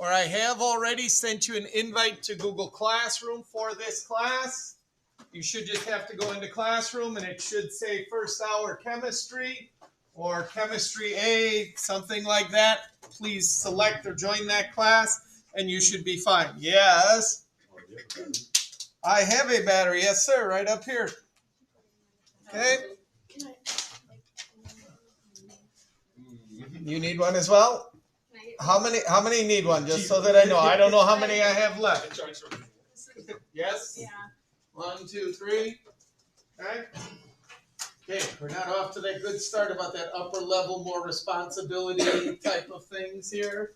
or I have already sent you an invite to Google Classroom for this class. You should just have to go into Classroom and it should say first hour chemistry or chemistry A, something like that. Please select or join that class and you should be fine. Yes. I have a battery. Yes, sir. Right up here. Okay. You need one as well? How many need one? Just so that I know. I don't know how many I have left. Yes? Yeah. 1, 2, 3. Okay. Okay, we're not off to that good start about that upper level, more responsibility type of things here.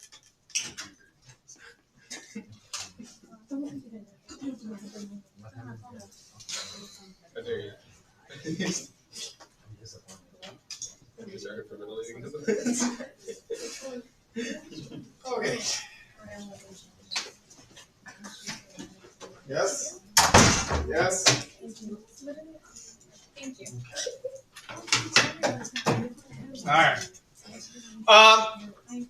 Okay. Yes. Yes. Thank you. All right.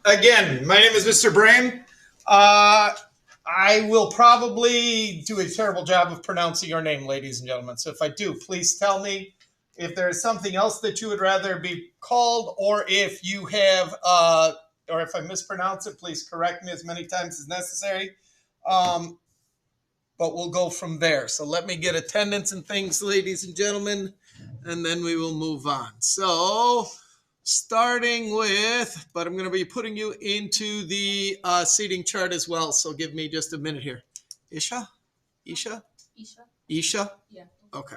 Again, my name is Mr. Brame. I will probably do a terrible job of pronouncing your name, ladies and gentlemen. So if I do, please tell me if there is something else that you would rather be called, or if you have, or if I mispronounce it, please correct me as many times as necessary. But we'll go from there. So let me get attendance and things, ladies and gentlemen, and then we will move on. So starting with, but I'm going to be putting you into the seating chart as well. So give me just a minute here. Isha? Isha? Isha? Yeah. Okay.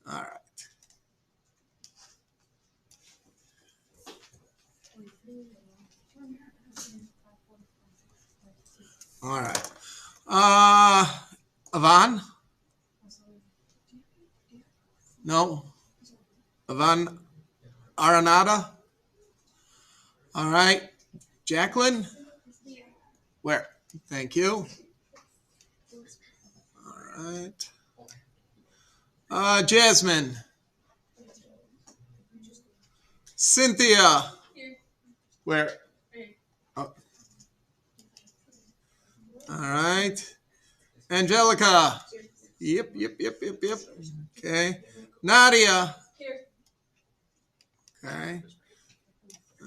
All right. All right. Avan? No. Avan Aranada? All right. Jacqueline? Where? Thank you. All right. Jasmine? Cynthia? Where? Oh. All right. Angelica? Yep. Okay. Nadia? Okay.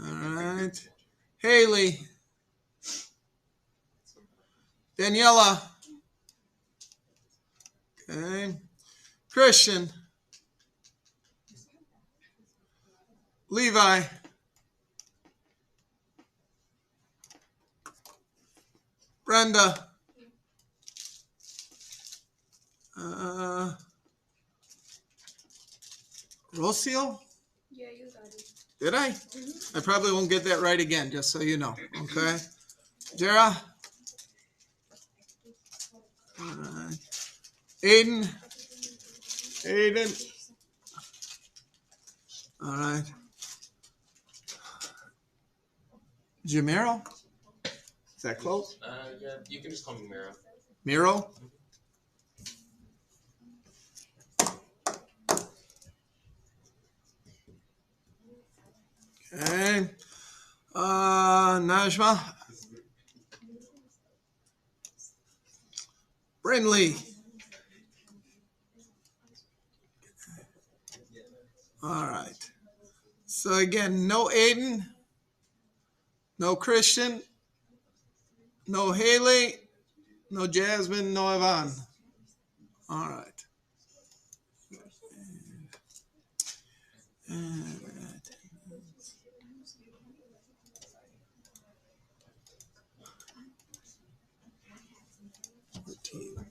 All right. Haley? Daniela? Okay. Christian? Levi? Brenda? Rocio? Yeah, you got it. Did I? I probably won't get that right again, just so you know. Okay. Jera? All right. Aiden? All right. Jamiro? Is that close? Yeah, you can just call me Miro. Miro? Okay. Najma? Brinley? All right. So again, no Aiden, no Christian, no Haley, no Jasmine, no Yvonne. All right.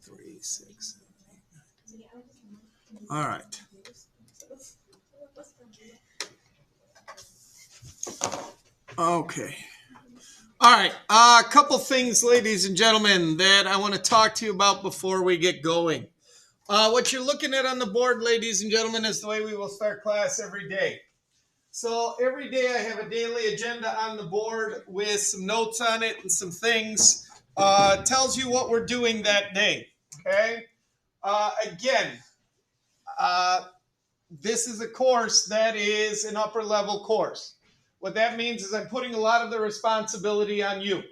Three, 6, 7, 8, 9. All right. Okay. All right. A couple things, ladies and gentlemen, that I want to talk to you about before we get going. What you're looking at on the board, ladies and gentlemen, is the way we will start class every day. So every day I have a daily agenda on the board with some notes on it and some things. Tells you what we're doing that day. Okay. Again, this is a course that is an upper level course. What that means is I'm putting a lot of the responsibility on you.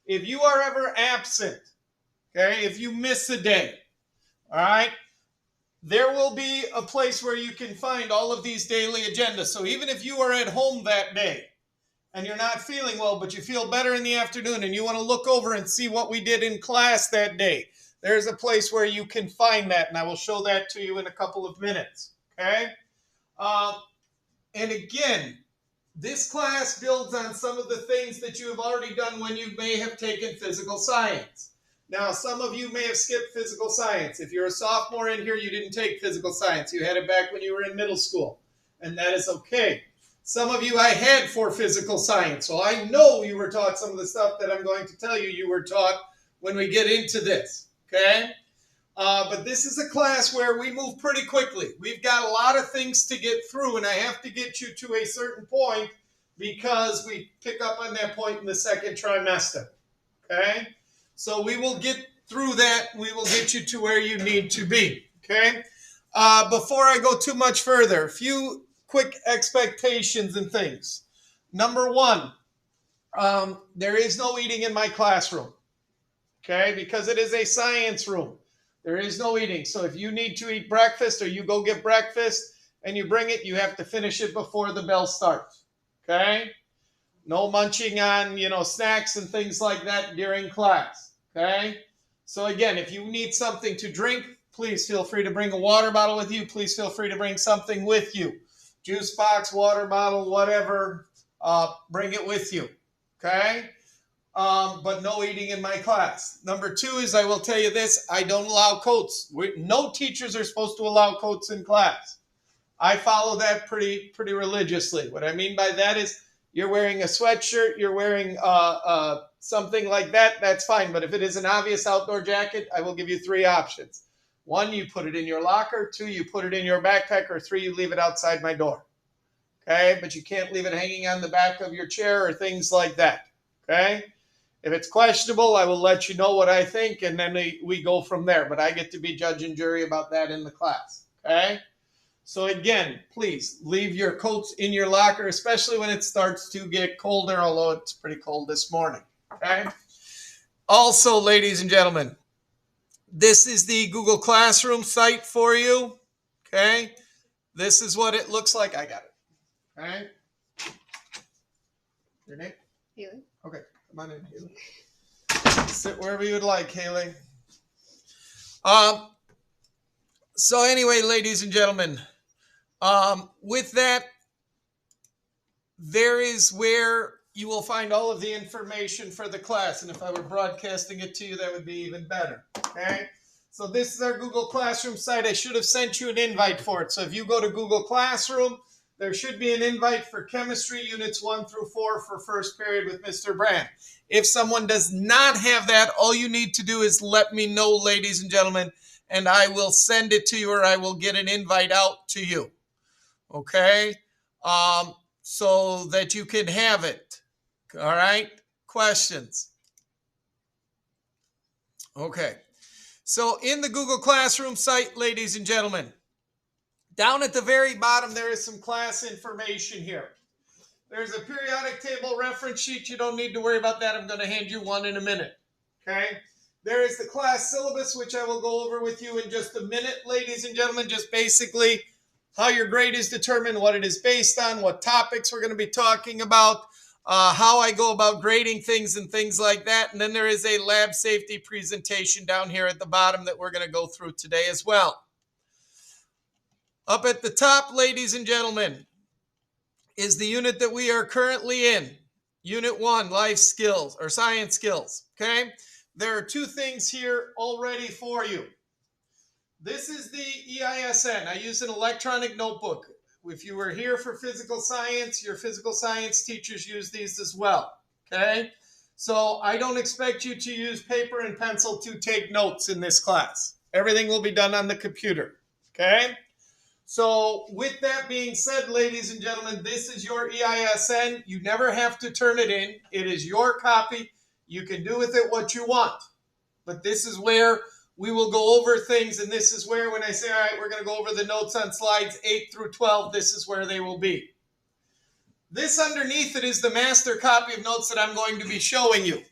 if you are ever absent, okay, if you miss a day, all right, there will be a place where you can find all of these daily agendas. So even if you are at home that day and you're not feeling well, but you feel better in the afternoon and you want to look over and see what we did in class that day, there's a place where you can find that, and I will show that to you in a couple of minutes, okay? And again, this class builds on some of the things that you have already done when you may have taken physical science. Now, some of you may have skipped physical science. If you're a sophomore in here, you didn't take physical science. You had it back when you were in middle school, and that is okay. Some of you I had for physical science, so I know you were taught some of the stuff that I'm going to tell you you were taught when we get into this, okay? But this is a class where we move pretty quickly. We've got a lot of things to get through, and I have to get you to a certain point because we pick up on that point in the second trimester, okay? So we will get through that. We will get you to where you need to be, okay? Before I go too much further, a few quick expectations and things. Number one, there is no eating in my classroom, okay? Because it is a science room. There is no eating. So if you need to eat breakfast or you go get breakfast and you bring it, you have to finish it before the bell starts, okay? No munching on, snacks and things like that during class, okay? So again, if you need something to drink, please feel free to bring a water bottle with you. Please feel free to bring something with you. Juice box, water bottle, whatever, bring it with you, okay? But no eating in my class. Number two is, I will tell you this, I don't allow coats. No teachers are supposed to allow coats in class. I follow that pretty religiously. What I mean by that is, you're wearing a sweatshirt, you're wearing something like that, that's fine. But if it is an obvious outdoor jacket, I will give you three options. One, you put it in your locker. Two, you put it in your backpack. Or three, you leave it outside my door. Okay? But you can't leave it hanging on the back of your chair or things like that. Okay? If it's questionable, I will let you know what I think, and then we go from there. But I get to be judge and jury about that in the class. Okay? So again, please leave your coats in your locker, especially when it starts to get colder, although it's pretty cold this morning. Okay? Also, ladies and gentlemen, this is the Google Classroom site for you. Okay? This is what it looks like. I got it. All right? Your name? Haley. Okay. Come on in, Haley. Sit wherever you would like, Haley. So anyway, ladies and gentlemen, with that, there is where you will find all of the information for the class. And if I were broadcasting it to you, that would be even better. Okay? So this is our Google Classroom site. I should have sent you an invite for it. So if you go to Google Classroom, there should be an invite for chemistry units 1 through 4 for first period with Mr. Brand. If someone does not have that, all you need to do is let me know, ladies and gentlemen, and I will send it to you, or I will get an invite out to you. Okay? So that you can have it. All right? Questions? Okay. So in the Google Classroom site, ladies and gentlemen, down at the very bottom, there is some class information here. There's a periodic table reference sheet. You don't need to worry about that. I'm going to hand you one in a minute. Okay? There is the class syllabus, which I will go over with you in just a minute, ladies and gentlemen. Just basically how your grade is determined, what it is based on, what topics we're going to be talking about, how I go about grading things and things like that. And then there is a lab safety presentation down here at the bottom that we're going to go through today as well. Up at the top, ladies and gentlemen, is the unit that we are currently in. Unit 1, life skills or science skills. Okay? There are two things here already for you. This is the EISN. I use an electronic notebook. If you were here for physical science, your physical science teachers use these as well. Okay? So I don't expect you to use paper and pencil to take notes in this class. Everything will be done on the computer. Okay? So with that being said, ladies and gentlemen, this is your EISN. You never have to turn it in. It is your copy. You can do with it what you want. But this is where we will go over things, and this is where, when I say, all right, we're going to go over the notes on slides 8 through 12, this is where they will be. This underneath it is the master copy of notes that I'm going to be showing you.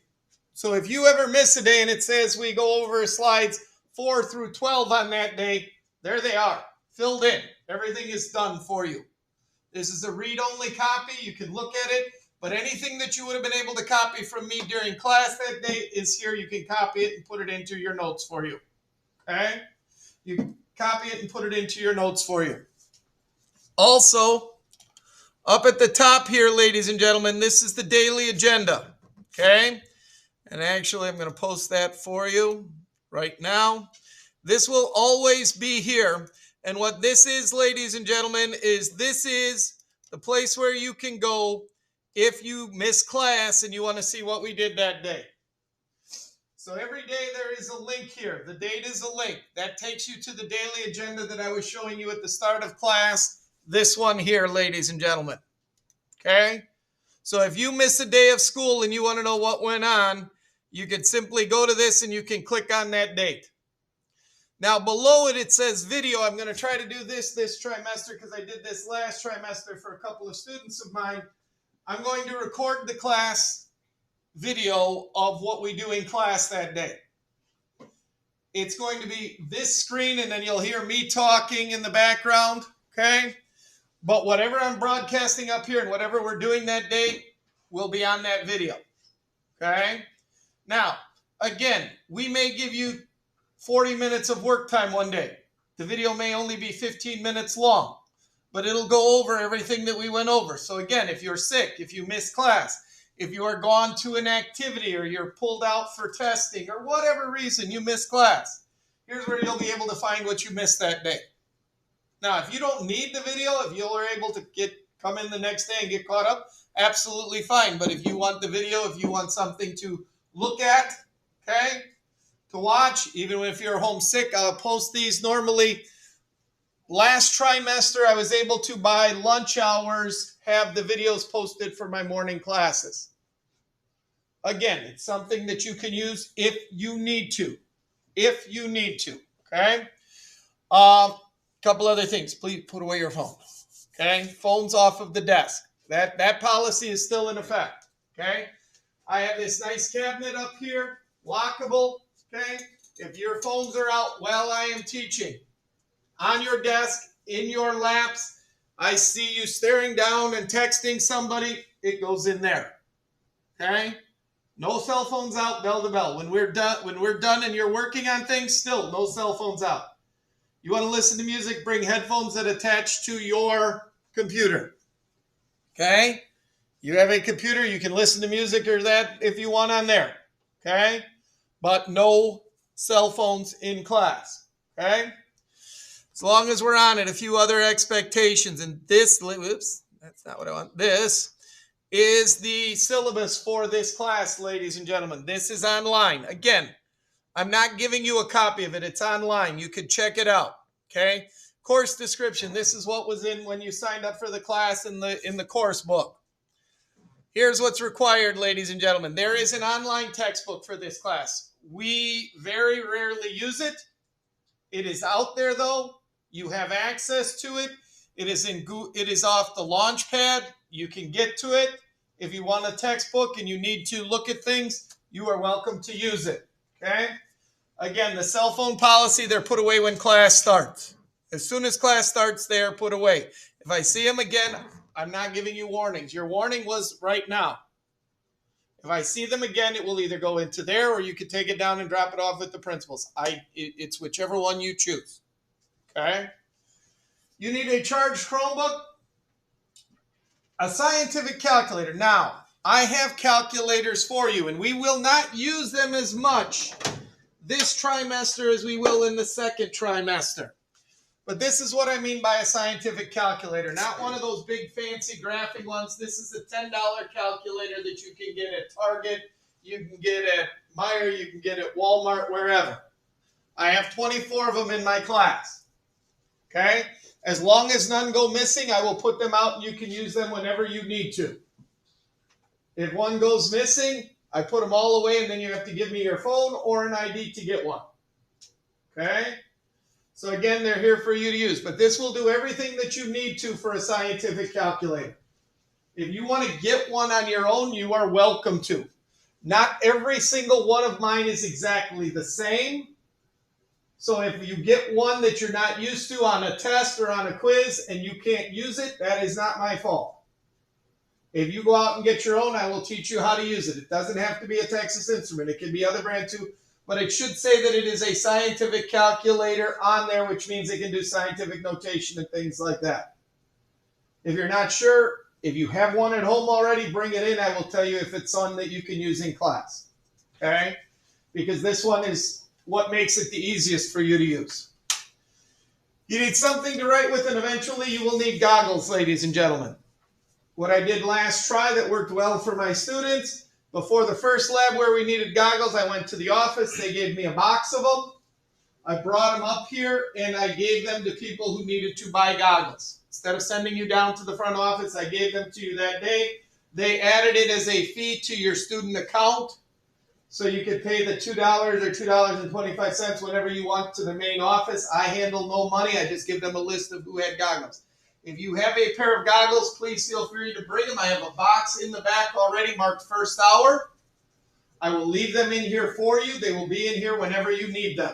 So if you ever miss a day and it says we go over slides 4 through 12 on that day, there they are, filled in. Everything is done for you. This is a read-only copy. You can look at it, but anything that you would have been able to copy from me during class that day is here. You can copy it and put it into your notes for you. Okay? You can copy it and put it into your notes for you. Also, up at the top here, ladies and gentlemen, this is the daily agenda. Okay? And actually, I'm going to post that for you right now. This will always be here. And what this is, ladies and gentlemen, is this is the place where you can go if you miss class and you want to see what we did that day. So every day there is a link here. The date is a link. That takes you to the daily agenda that I was showing you at the start of class. This one here, ladies and gentlemen. Okay? So if you miss a day of school and you want to know what went on, you can simply go to this and you can click on that date. Now below it, it says video. I'm going to try to do this trimester because I did this last trimester for a couple of students of mine. I'm going to record the class video of what we do in class that day. It's going to be this screen and then you'll hear me talking in the background, okay? But whatever I'm broadcasting up here and whatever we're doing that day will be on that video, okay? Now, again, we may give you 40 minutes of work time one day. The video may only be 15 minutes long, but it'll go over everything that we went over. So again, if you're sick, if you miss class, if you are gone to an activity or you're pulled out for testing or whatever reason you miss class, here's where you'll be able to find what you missed that day. Now, if you don't need the video, if you are able to come in the next day and get caught up, absolutely fine. But if you want the video, if you want something to look at, okay, to watch, even if you're homesick, I'll post these normally. Last trimester, I was able to, by lunch hours, have the videos posted for my morning classes. Again, it's something that you can use if you need to. If you need to, okay? Couple other things. Please put away your phone, okay? Phone's off of the desk. That policy is still in effect, okay? I have this nice cabinet up here, lockable, okay? If your phones are out while I am teaching, on your desk, in your laps, I see you staring down and texting somebody, it goes in there, okay? No cell phones out, bell to bell. When we're done and you're working on things, still no cell phones out. You want to listen to music, bring headphones that attach to your computer, okay? You have a computer, you can listen to music or that if you want on there, okay? But no cell phones in class, okay? As long as we're on it, a few other expectations. And this, whoops, that's not what I want. This is the syllabus for this class, ladies and gentlemen. This is online. Again, I'm not giving you a copy of it. It's online. You could check it out, okay? Course description. This is what was in when you signed up for the class in the course book. Here's what's required, ladies and gentlemen. There is an online textbook for this class. We very rarely use it. It is out there, though. You have access to it. It is off the Launchpad. You can get to it. If you want a textbook and you need to look at things, you are welcome to use it, okay? Again, the cell phone policy, they're put away when class starts. As soon as class starts, they are put away. If I see them again, I'm not giving you warnings. Your warning was right now. If I see them again, it will either go into there or you can take it down and drop it off at the principal's. It's whichever one you choose. Okay? You need a charged Chromebook, a scientific calculator. Now, I have calculators for you, and we will not use them as much this trimester as we will in the second trimester. But this is what I mean by a scientific calculator. Not one of those big fancy graphic ones. This is a $10 calculator that you can get at Target, you can get at Meijer, you can get at Walmart, wherever. I have 24 of them in my class. Okay? As long as none go missing, I will put them out and you can use them whenever you need to. If one goes missing, I put them all away and then you have to give me your phone or an ID to get one. Okay? So again, they're here for you to use. But this will do everything that you need to for a scientific calculator. If you want to get one on your own, you are welcome to. Not every single one of mine is exactly the same. So if you get one that you're not used to on a test or on a quiz and you can't use it, that is not my fault. If you go out and get your own, I will teach you how to use it. It doesn't have to be a Texas Instrument. It can be other brand too, but it should say that it is a scientific calculator on there, which means it can do scientific notation and things like that. If you're not sure, if you have one at home already, bring it in. I will tell you if it's one that you can use in class. Okay? Because this one is what makes it the easiest for you to use. You need something to write with, and eventually you will need goggles, ladies and gentlemen. What I did last try that worked well for my students, before the first lab where we needed goggles, I went to the office. They gave me a box of them. I brought them up here, and I gave them to people who needed to buy goggles. Instead of sending you down to the front office, I gave them to you that day. They added it as a fee to your student account, so you could pay the $2 or $2.25 whenever you want to the main office. I handle no money. I just give them a list of who had goggles. If you have a pair of goggles, please feel free to bring them. I have a box in the back already marked first hour. I will leave them in here for you. They will be in here whenever you need them.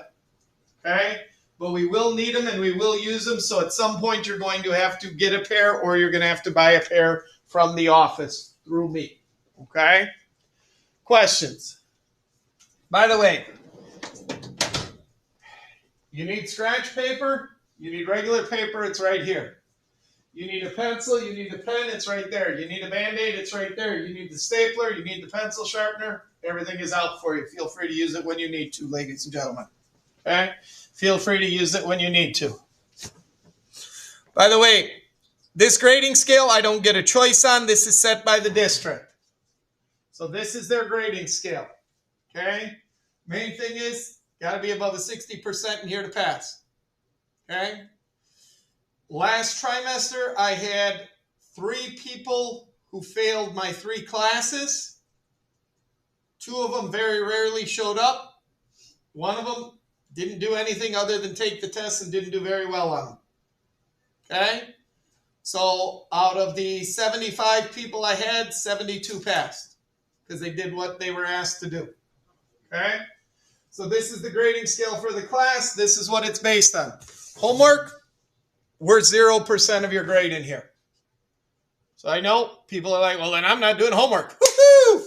Okay? But we will need them and we will use them. So at some point you're going to have to get a pair, or you're going to have to buy a pair from the office through me. Okay? Questions? By the way, you need scratch paper. You need regular paper. It's right here. You need a pencil, you need a pen, it's right there. You need a Band-Aid, it's right there. You need the stapler, you need the pencil sharpener. Everything is out for you. Feel free to use it when you need to, ladies and gentlemen. Okay? Feel free to use it when you need to. By the way, this grading scale I don't get a choice on. This is set by the district. So this is their grading scale. Okay? Main thing is, got to be above a 60% in here to pass. Okay? Last trimester, I had 3 people who failed my 3 classes. 2 of them very rarely showed up. 1 of them didn't do anything other than take the test and didn't do very well on them. Okay? So out of the 75 people I had, 72 passed because they did what they were asked to do. Okay? So this is the grading scale for the class. This is what it's based on. Homework. We're 0% of your grade in here. So I know people are like, well, then I'm not doing homework. Woo-hoo!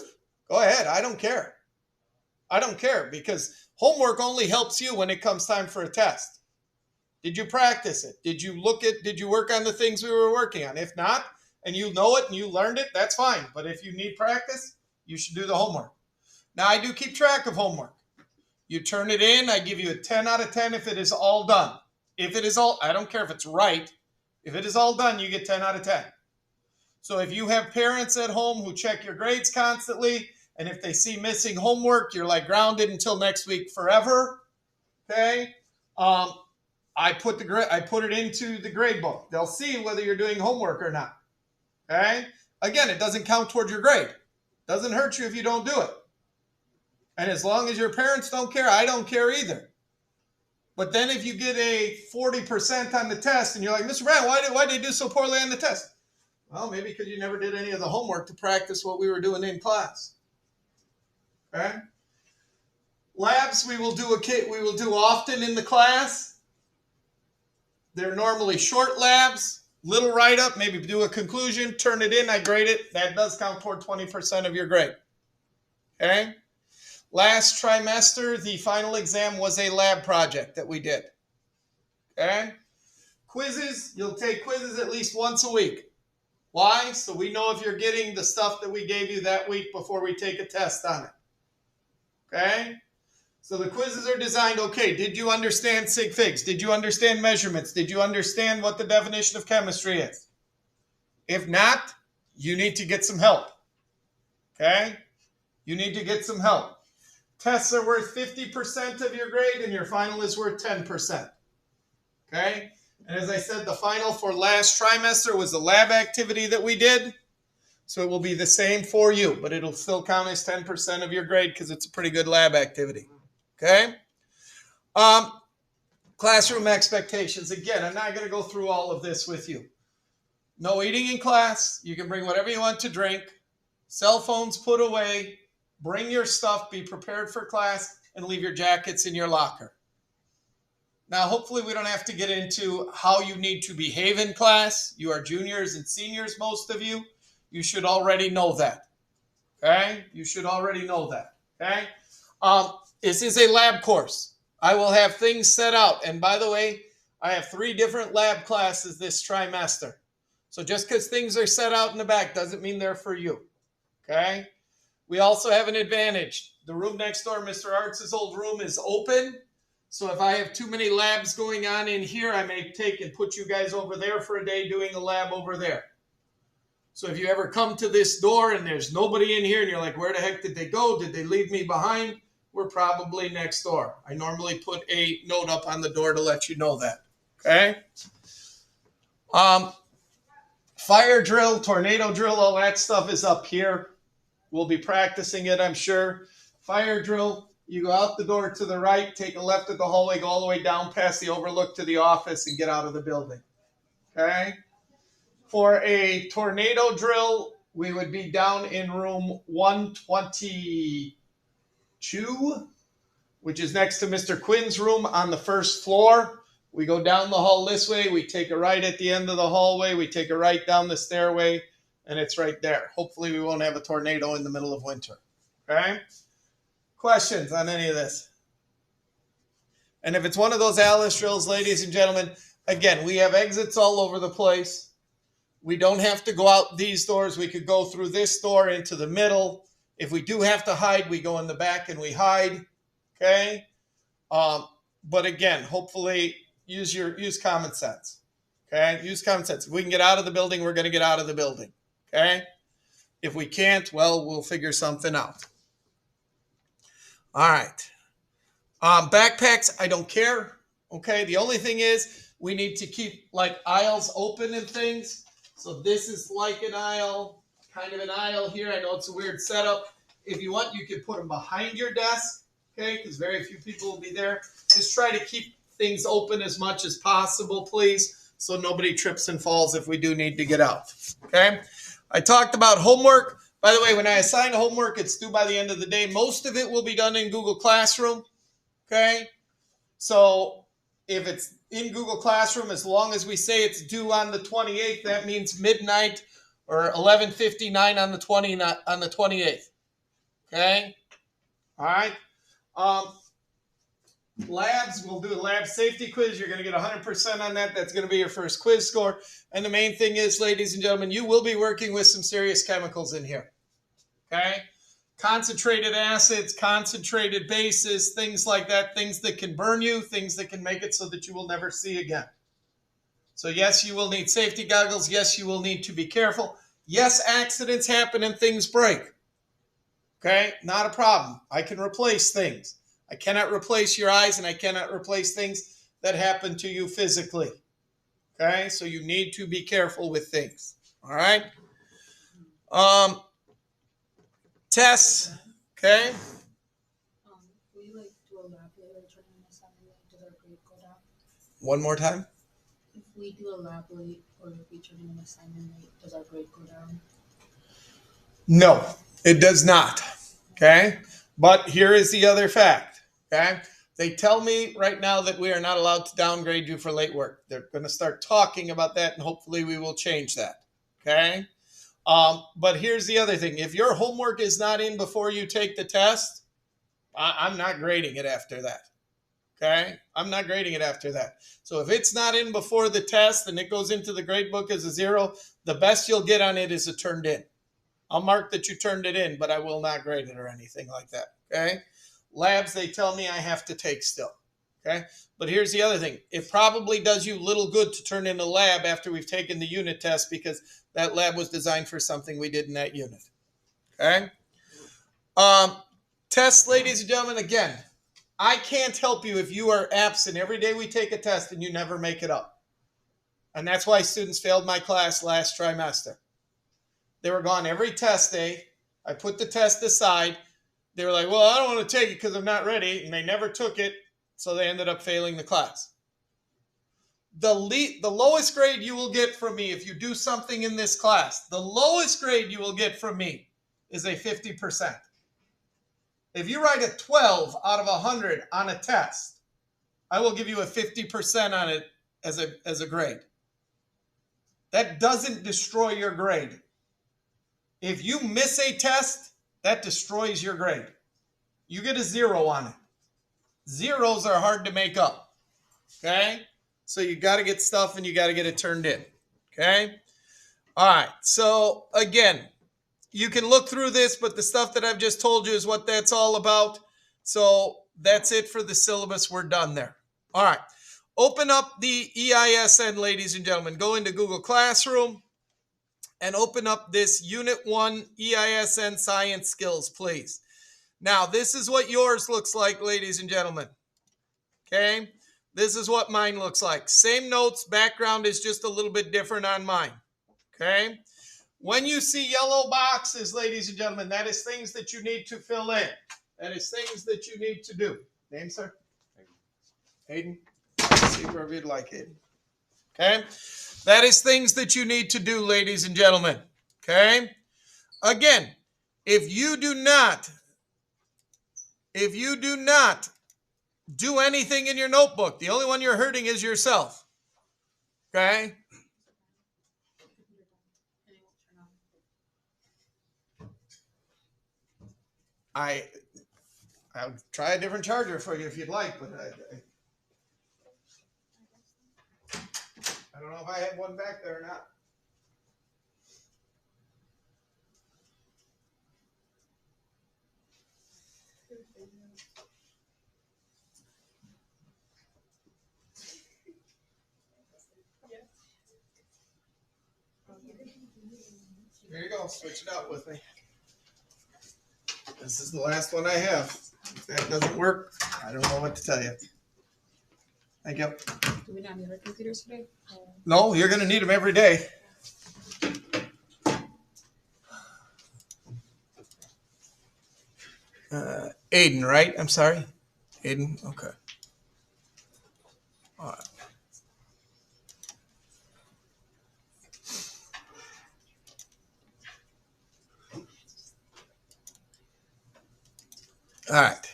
Go ahead. I don't care. I don't care, because homework only helps you when it comes time for a test. Did you practice it? Did you work on the things we were working on? If not, and you know it and you learned it, that's fine. But if you need practice, you should do the homework. Now, I do keep track of homework. You turn it in. I give you a 10 out of 10 if it is all done. If it is all, I don't care if it's right. If it is all done, you get 10 out of 10. So if you have parents at home who check your grades constantly, and if they see missing homework, you're like grounded until next week forever. Okay? I put it into the grade book. They'll see whether you're doing homework or not. Okay? Again, it doesn't count toward your grade. Doesn't hurt you if you don't do it. And as long as your parents don't care, I don't care either. But then if you get a 40% on the test and you're like, Mr. Brown, why did they do so poorly on the test? Well, maybe because you never did any of the homework to practice what we were doing in class. Okay? Labs we will do often in the class. They're normally short labs, little write-up, maybe do a conclusion, turn it in, I grade it. That does count toward 20% of your grade. Okay? Last trimester, the final exam was a lab project that we did. Okay? Quizzes, you'll take quizzes at least once a week. Why? So we know if you're getting the stuff that we gave you that week before we take a test on it. Okay? So the quizzes are designed, okay, did you understand sig figs? Did you understand measurements? Did you understand what the definition of chemistry is? If not, you need to get some help. Okay? You need to get some help. Tests are worth 50% of your grade, and your final is worth 10%. Okay? And as I said, the final for last trimester was a lab activity that we did. So it will be the same for you, but it'll still count as 10% of your grade because it's a pretty good lab activity. Okay? Classroom expectations. Again, I'm not going to go through all of this with you. No eating in class. You can bring whatever you want to drink. Cell phones put away. bring your stuff, be prepared for class, and leave your jackets in your locker. Now, hopefully we don't have to get into how you need to behave in class. You are juniors and seniors, most of you. You should already know that. Okay? You should already know that. Okay? This is a lab course. I will have things set out. And by the way, I have 3 different lab classes this trimester. So just because things are set out in the back doesn't mean they're for you. Okay? We also have an advantage. The room next door, Mr. Arts' old room, is open. So if I have too many labs going on in here, I may take and put you guys over there for a day doing a lab over there. So if you ever come to this door and there's nobody in here and you're like, where the heck did they go? Did they leave me behind? We're probably next door. I normally put a note up on the door to let you know that. Okay? Fire drill, tornado drill, all that stuff is up here. We'll be practicing it, I'm sure. Fire drill. You go out the door to the right, take a left at the hallway, go all the way down past the overlook to the office and get out of the building. Okay? For a tornado drill, we would be down in room 122, which is next to Mr. Quinn's room on the first floor. We go down the hall this way. We take a right at the end of the hallway. We take a right down the stairway, and it's right there. Hopefully we won't have a tornado in the middle of winter. Okay? Questions on any of this? And if it's one of those Alice drills, ladies and gentlemen, again, we have exits all over the place. We don't have to go out these doors. We could go through this door into the middle. If we do have to hide, we go in the back and we hide. Okay? But again, hopefully use common sense. Okay? Use common sense. If we can get out of the building, we're going to get out of the building. Okay? If we can't, well, we'll figure something out. All right. Backpacks, I don't care. Okay. The only thing is we need to keep like aisles open and things. So this is like an aisle, kind of an aisle here. I know it's a weird setup. If you want, you can put them behind your desk. Okay. Because very few people will be there. Just try to keep things open as much as possible, please. So nobody trips and falls if we do need to get out. Okay. I talked about homework. By the way, when I assign homework, it's due by the end of the day. Most of it will be done in Google Classroom, okay? So if it's in Google Classroom, as long as we say it's due on the 28th, that means midnight or 11:59 on the 28th, okay? All right. Labs, we'll do a lab safety quiz. You're going to get 100% on that. That's going to be your first quiz score. And the main thing is, ladies and gentlemen, you will be working with some serious chemicals in here. Okay? Concentrated acids, concentrated bases, things like that, things that can burn you, things that can make it so that you will never see again. So yes, you will need safety goggles. Yes, you will need to be careful. Yes, accidents happen and things break. Okay? Not a problem. I can replace things. I cannot replace your eyes, and I cannot replace things that happen to you physically. Okay? So you need to be careful with things. All right? Tests. Okay? Will you do a lab later during an assignment? Does our grade go down? One more time. If we do a lab late or if we turn in an assignment late, does our grade go down? No, it does not. Okay? But here is the other fact. Okay? They tell me right now that we are not allowed to downgrade you for late work. They're going to start talking about that, and hopefully we will change that. Okay? But here's the other thing. If your homework is not in before you take the test, I'm not grading it after that. Okay? I'm not grading it after that. So if it's not in before the test and it goes into the grade book as a 0, the best you'll get on it is a turned in. I'll mark that you turned it in, but I will not grade it or anything like that. Okay? Labs, they tell me I have to take still. Okay? But here's the other thing. It probably does you little good to turn in a lab after we've taken the unit test because that lab was designed for something we did in that unit. Okay? Tests, ladies and gentlemen, again, I can't help you if you are absent every day we take a test and you never make it up. And that's why students failed my class last trimester. They were gone every test day. I put the test aside. They were like, well, I don't want to take it because I'm not ready. And they never took it. So they ended up failing the class. The lowest grade you will get from me if you do something in this class, the lowest grade you will get from me is a 50%. If you write a 12 out of 100 on a test, I will give you a 50% on it as a grade. That doesn't destroy your grade. If you miss a test, that destroys your grade. You get a 0 on it. Zeros are hard to make up. Okay? So you got to get stuff and you got to get it turned in. Okay? All right. So again, you can look through this, but the stuff that I've just told you is what that's all about. So that's it for the syllabus. We're done there. All right. Open up the EISN, ladies and gentlemen. Go into Google Classroom and open up this Unit 1 EISN Science Skills, please. Now, this is what yours looks like, ladies and gentlemen. Okay? This is what mine looks like. Same notes, background is just a little bit different on mine. Okay? When you see yellow boxes, ladies and gentlemen, that is things that you need to fill in. That is things that you need to do. Name, sir? Hayden? See wherever you'd like, Hayden. Okay? That is things that you need to do, ladies and gentlemen. Okay? Again, if you do not do anything in your notebook, the only one you're hurting is yourself. Okay? I'll try a different charger for you if you'd like, but I don't know if I have one back there or not. Here you go. Switch it out with me. This is the last one I have. If that doesn't work, I don't know what to tell you. Thank you. Do we not need our computers today? No, you're going to need them every day. Aiden, right? I'm sorry. Aiden? Okay. All right. All right.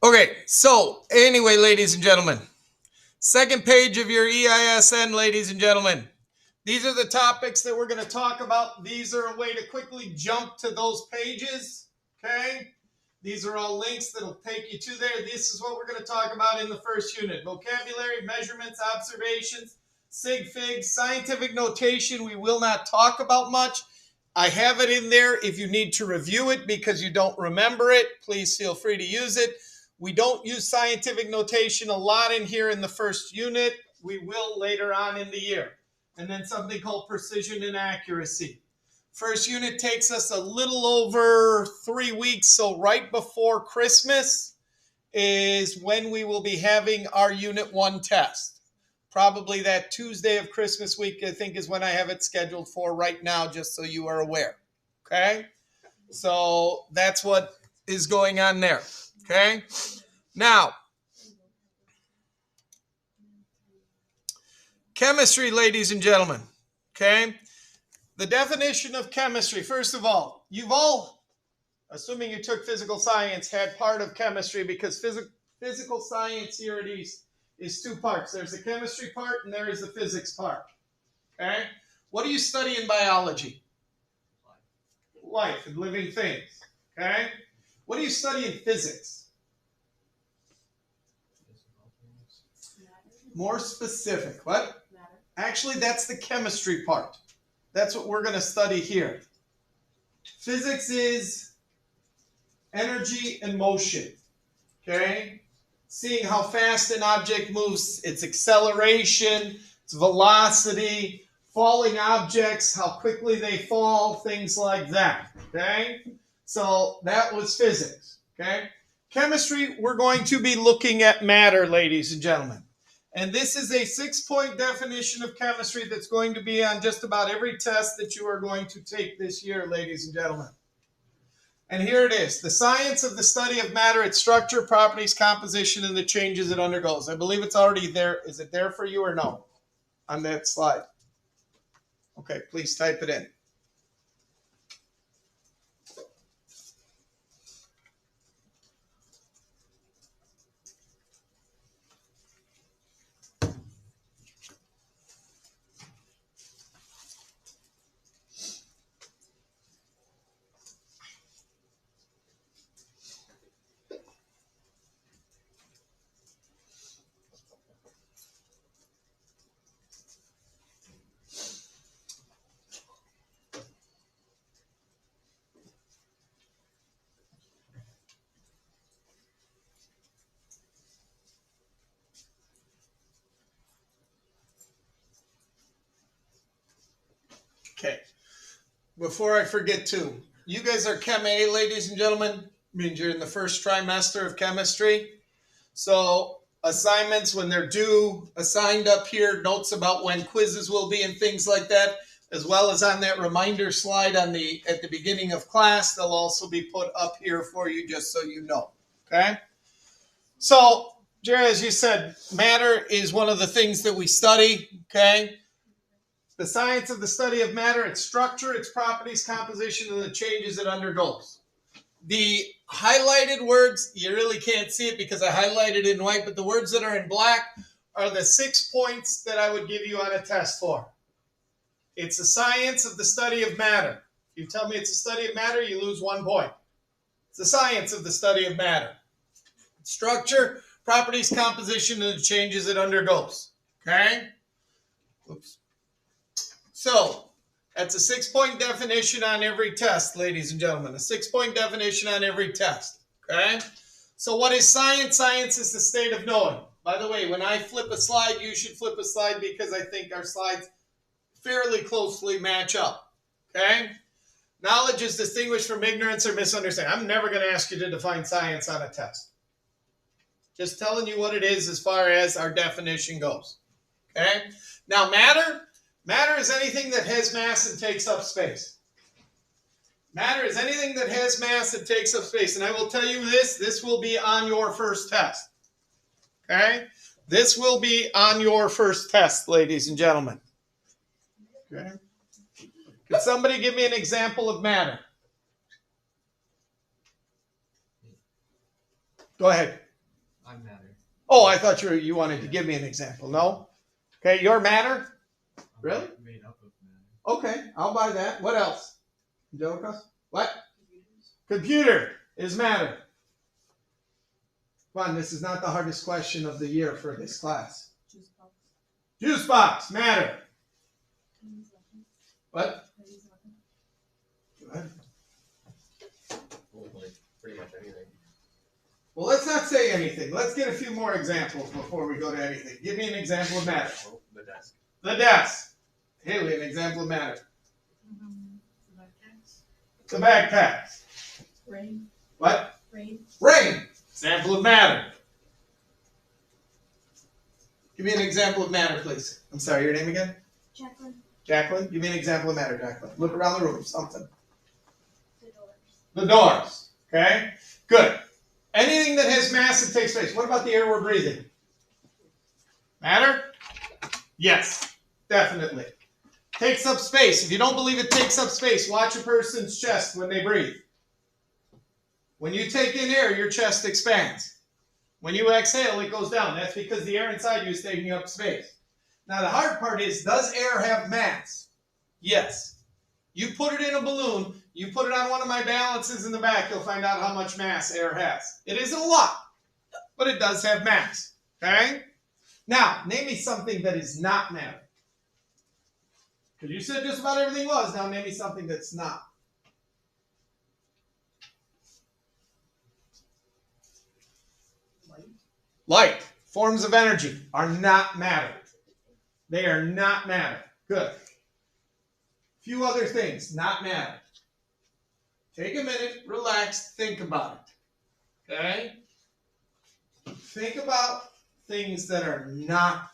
Okay, so anyway, ladies and gentlemen, second page of your EISN, ladies and gentlemen. These are the topics that we're going to talk about. These are a way to quickly jump to those pages, okay? These are all links that will take you to there. This is what we're going to talk about in the first unit. Vocabulary, measurements, observations, sig figs, scientific notation. We will not talk about much. I have it in there. If you need to review it because you don't remember it, please feel free to use it. We don't use scientific notation a lot in here in the first unit. We will later on in the year. And then something called precision and accuracy. First unit takes us a little over 3 weeks. So right before Christmas is when we will be having our Unit 1 test. Probably that Tuesday of Christmas week, I think, is when I have it scheduled for right now, just so you are aware. Okay? So that's what is going on there. Okay? Now, chemistry, ladies and gentlemen. Okay? The definition of chemistry, first of all, you've all, assuming you took physical science, had part of chemistry because physical science here at East is 2 parts. There's the chemistry part and there is the physics part. Okay? What do you study in biology? Life and living things. Okay? What do you study in physics? More specific. What? Actually, that's the chemistry part. That's what we're going to study here. Physics is energy and motion. Okay? Seeing how fast an object moves, its acceleration, its velocity, falling objects, how quickly they fall, things like that. Okay? So that was physics. Okay? Chemistry, we're going to be looking at matter, ladies and gentlemen. And this is a 6-point definition of chemistry that's going to be on just about every test that you are going to take this year, ladies and gentlemen. And here it is. The science of the study of matter, its structure, properties, composition, and the changes it undergoes. I believe it's already there. Is it there for you or no on that slide? Okay, please type it in. before I forget too, you guys are Chem A, ladies and gentlemen. Means you're in the first trimester of chemistry. So assignments, when they're due, assigned up here, notes about when quizzes will be and things like that, as well as on that reminder slide at the beginning of class, they'll also be put up here for you just so you know. Okay? So, Jerry, as you said, matter is one of the things that we study. Okay? The science of the study of matter, its structure, its properties, composition, and the changes it undergoes. The highlighted words, you really can't see it because I highlighted it in white, but the words that are in black are the 6 points that I would give you on a test for. It's the science of the study of matter. If you tell me it's a study of matter, you lose 1 point. It's the science of the study of matter. Structure, properties, composition, and the changes it undergoes. Okay? Oops. So, that's a 6-point definition on every test, ladies and gentlemen. A 6-point definition on every test. Okay? So what is science? Science is the state of knowing. By the way, when I flip a slide, you should flip a slide because I think our slides fairly closely match up. Okay? Knowledge is distinguished from ignorance or misunderstanding. I'm never going to ask you to define science on a test. Just telling you what it is as far as our definition goes. Okay? Now, matter. Matter is anything that has mass and takes up space. Matter is anything that has mass and takes up space. And I will tell you this will be on your first test. Okay? This will be on your first test, ladies and gentlemen. Okay? Can somebody give me an example of matter? Go ahead. I'm matter. Oh, I thought you wanted to give me an example. No? Okay, your matter? Really? Made up of matter. Okay, I'll buy that. What else? Angelica? What? Computer is matter. Come on, this is not the hardest question of the year for this class. Juice box. Juice box, matter. What? Go ahead. Well, like pretty much anything. Well, let's not say anything. Let's get a few more examples before we go to anything. Give me an example of matter. Oh, the desk. The desk. Haley, an example of matter. The backpacks. The backpacks. Rain. What? Rain. Rain. Example of matter. Give me an example of matter, please. I'm sorry, your name again? Jacqueline. Jacqueline? Give me an example of matter, Jacqueline. Look around the room, something. The doors. The doors. Okay? Good. Anything that has mass and takes space. What about the air we're breathing? Matter? Yes, definitely. Takes up space. If you don't believe it takes up space, watch a person's chest when they breathe. When you take in air, your chest expands. When you exhale, it goes down. That's because the air inside you is taking up space. Now, the hard part is, does air have mass? Yes. You put it in a balloon, you put it on one of my balances in the back, you'll find out how much mass air has. It isn't a lot, but it does have mass. Okay? Now, name me something that is not matter. Because you said just about everything was. Now, name me something that's not. Light. Light, forms of energy, are not matter. They are not matter. Good. Few other things, not matter. Take a minute, relax, think about it. Okay? Think about things that are not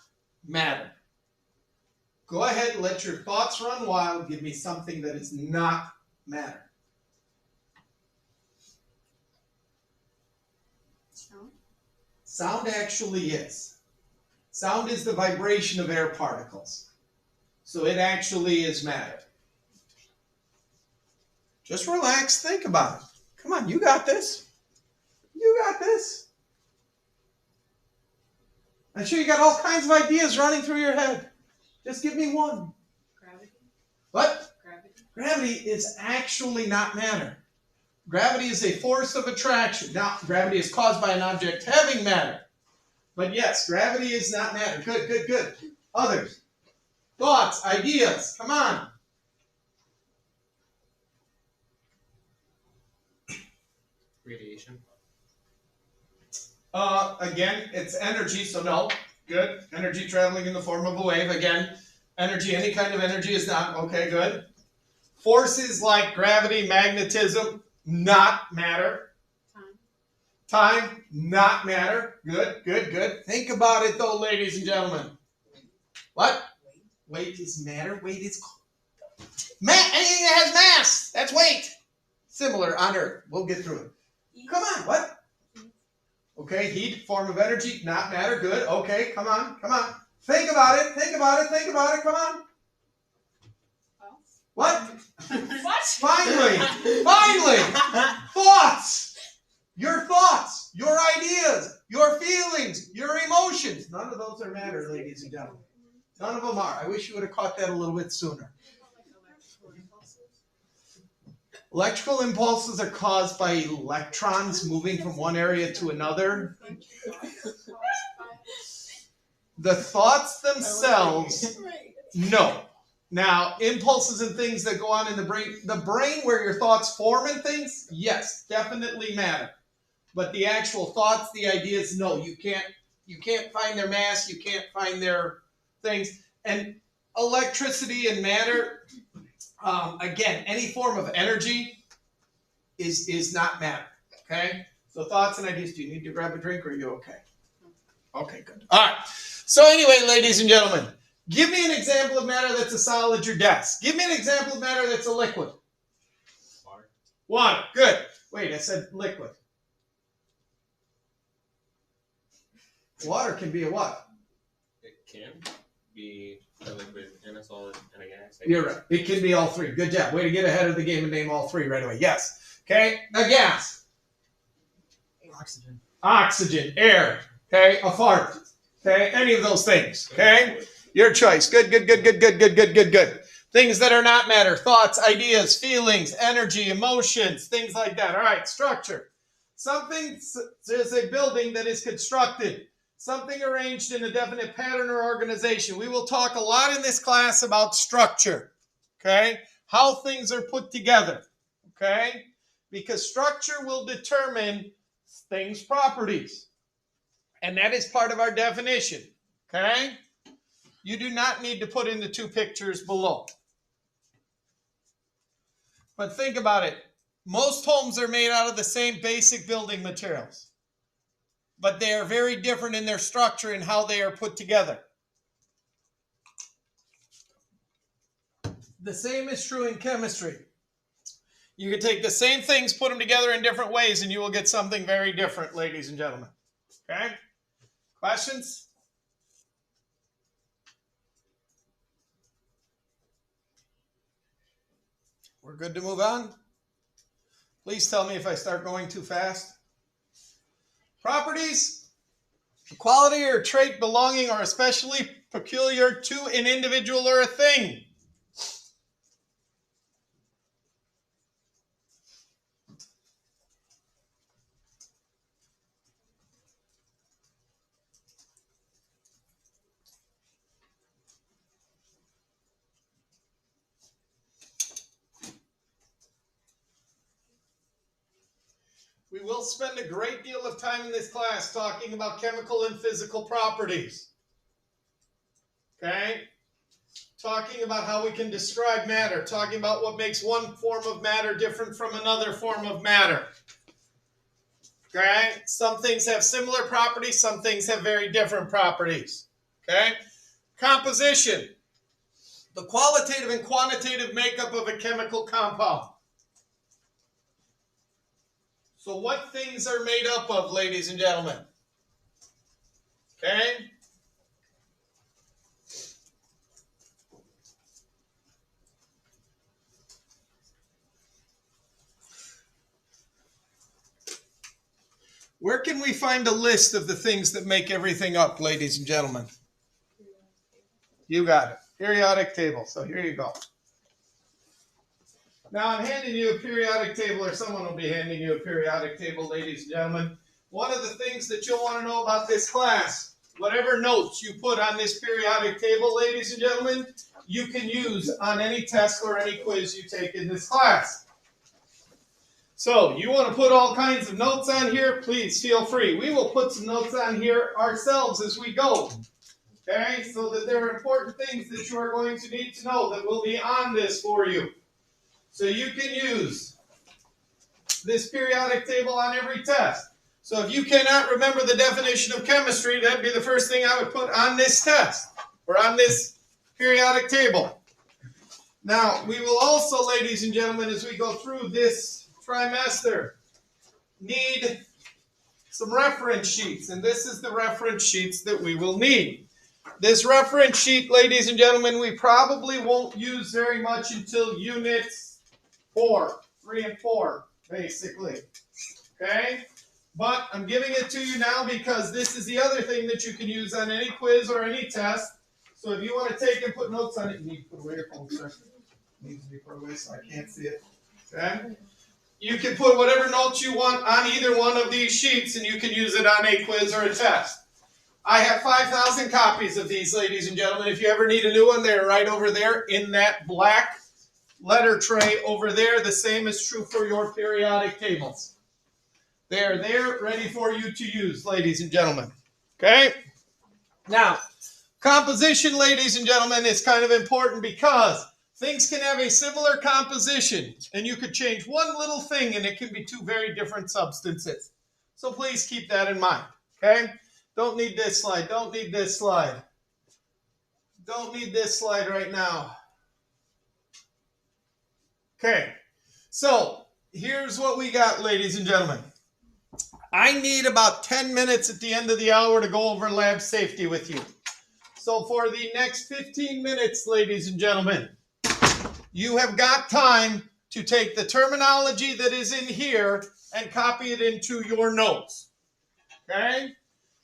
matter. Go ahead, let your thoughts run wild. Give me something that is not matter. Sound. Sound actually is. Sound is the vibration of air particles. So it actually is matter. Just relax, think about it. Come on, you got this. You got this. I'm sure you got all kinds of ideas running through your head. Just give me one. Gravity. What? Gravity. Gravity is actually not matter. Gravity is a force of attraction. Now, gravity is caused by an object having matter. But yes, gravity is not matter. Good, good, good. Others. Thoughts, ideas. Come on. Radiation. Again, it's energy, so no. Good. Energy traveling in the form of a wave. Again, energy, any kind of energy is not. Okay, good. Forces like gravity, magnetism, not matter. Time, not matter. Good, good, good. Think about it though, ladies and gentlemen. What? Weight is matter. Weight is anything that has mass. That's weight. Similar on Earth. We'll get through it. Come on. What? Okay. Heat, form of energy, not matter. Good. Okay. Come on. Come on. Think about it. Think about it. Think about it. Come on. What? What? Finally. Finally. Thoughts. Your thoughts. Your ideas. Your feelings. Your emotions. None of those are matter, ladies and gentlemen. None of them are. I wish you would have caught that a little bit sooner. Electrical impulses are caused by electrons moving from one area to another. The thoughts themselves, no. Now, impulses and things that go on in the brain where your thoughts form and things, yes, definitely matter. But the actual thoughts, the ideas, no. You can't find their mass, you can't find their things. And electricity and matter, again, any form of energy is not matter. Okay? So thoughts and ideas. Do you need to grab a drink or are you okay? Okay, good. All right. So anyway, ladies and gentlemen, give me an example of matter that's a solid, your desk. Give me an example of matter that's a liquid. Water. Water. Good. Wait, I said liquid. Water can be a what? It can be a liquid and a solid and a gas. You're right. It can be all three. Good job. Way to get ahead of the game and name all three right away. Yes. Okay. A gas. Oxygen. Oxygen. Air. Okay. A fart. Okay. Any of those things. Okay. Your choice. Good, good, good, good, good, good, good, good, good. Things that are not matter. Thoughts, ideas, feelings, energy, emotions, things like that. All right. Structure. Something is a building that is constructed. Something arranged in a definite pattern or organization. We will talk a lot in this class about structure, okay? How things are put together, okay? Because structure will determine things' properties. And that is part of our definition, okay? You do not need to put in the two pictures below. But think about it. Most homes are made out of the same basic building materials. But they are very different in their structure and how they are put together. The same is true in chemistry. You can take the same things, put them together in different ways, and you will get something very different, ladies and gentlemen. Okay? Questions? We're good to move on? Please tell me if I start going too fast. Properties, quality or trait belonging or especially peculiar to an individual or a thing. We will spend a great deal of time in this class talking about chemical and physical properties. Okay? Talking about how we can describe matter. Talking about what makes one form of matter different from another form of matter. Okay? Some things have similar properties. Some things have very different properties. Okay? Composition. The qualitative and quantitative makeup of a chemical compound. So what things are made up of, ladies and gentlemen? Okay? Where can we find a list of the things that make everything up, ladies and gentlemen? You got it. Periodic table. So here you go. Now I'm handing you a periodic table, or someone will be handing you a periodic table, ladies and gentlemen. One of the things that you'll want to know about this class, whatever notes you put on this periodic table, ladies and gentlemen, you can use on any test or any quiz you take in this class. So you want to put all kinds of notes on here, please feel free. We will put some notes on here ourselves as we go. Okay, so that there are important things that you are going to need to know that will be on this for you. So you can use this periodic table on every test. So if you cannot remember the definition of chemistry, that'd be the first thing I would put on this test or on this periodic table. Now, we will also, ladies and gentlemen, as we go through this trimester, need some reference sheets, and this is the reference sheets that we will need. This reference sheet, ladies and gentlemen, we probably won't use very much until units 3 and 4, basically. Okay? But I'm giving it to you now because this is the other thing that you can use on any quiz or any test. So if you want to take and put notes on it, you need to put away your phone, sir. It needs to be put away so I can't see it. Okay? You can put whatever notes you want on either one of these sheets, and you can use it on a quiz or a test. I have 5,000 copies of these, ladies and gentlemen. If you ever need a new one, they're right over there in that black letter tray over there. The same is true for your periodic tables. They are there ready for you to use, ladies and gentlemen. Okay? Now, composition, ladies and gentlemen, is kind of important because things can have a similar composition, and you could change one little thing, and it can be two very different substances. So please keep that in mind. Okay? Don't need this slide. Don't need this slide. Don't need this slide right now. Okay. So here's what we got, ladies and gentlemen. I need about 10 minutes at the end of the hour to go over lab safety with you. So for the next 15 minutes, ladies and gentlemen, you have got time to take the terminology that is in here and copy it into your notes. Okay?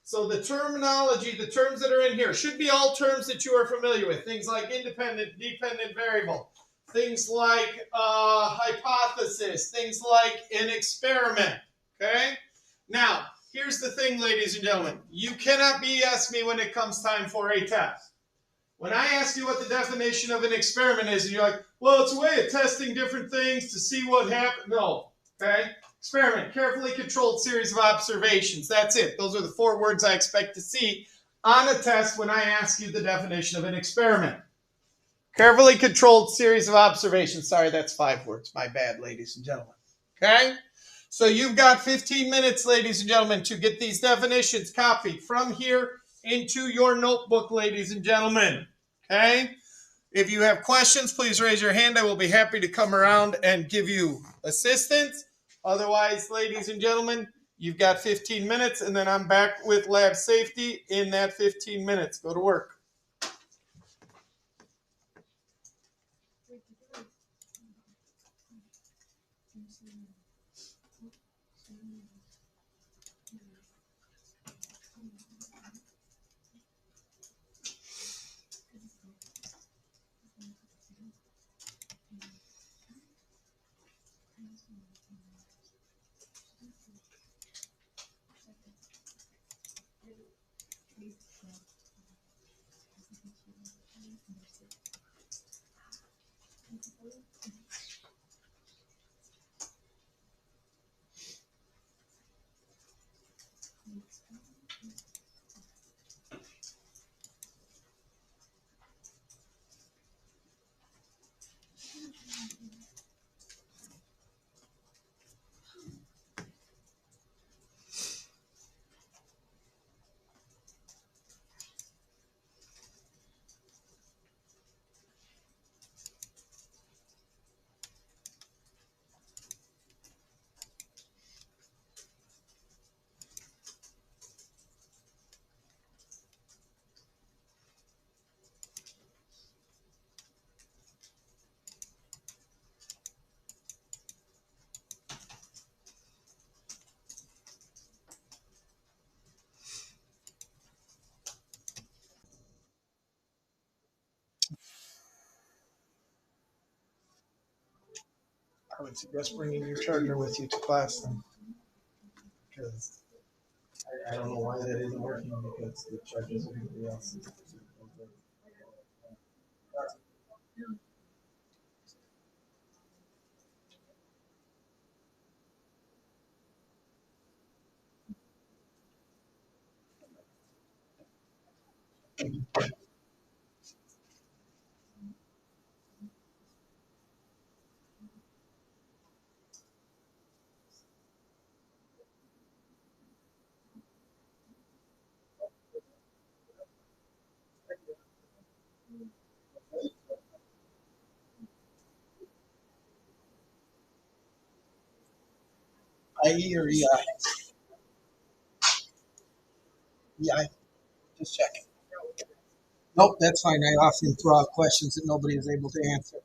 So the terminology, the terms that are in here, should be all terms that you are familiar with. Things like independent, dependent variable. Things like hypothesis. Things like an experiment. Okay? Now, here's the thing, ladies and gentlemen. You cannot BS me when it comes time for a test. When I ask you what the definition of an experiment is, and you're like, well, it's a way of testing different things to see what happens. No, okay? Experiment, carefully controlled series of observations. That's it. Those are the 4 words I expect to see on a test when I ask you the definition of an experiment. Carefully controlled series of observations. Sorry, that's 5 words. My bad, ladies and gentlemen. Okay? So you've got 15 minutes, ladies and gentlemen, to get these definitions copied from here into your notebook, ladies and gentlemen. Okay? If you have questions, please raise your hand. I will be happy to come around and give you assistance. Otherwise, ladies and gentlemen, you've got 15 minutes, and then I'm back with lab safety in that 15 minutes. Go to work. I would suggest bringing your charger with you to class then, because I don't know why that isn't working, because the chargers are everybody else's. IE or EI? EI. Just checking. Nope, that's fine. I often throw out questions that nobody is able to answer.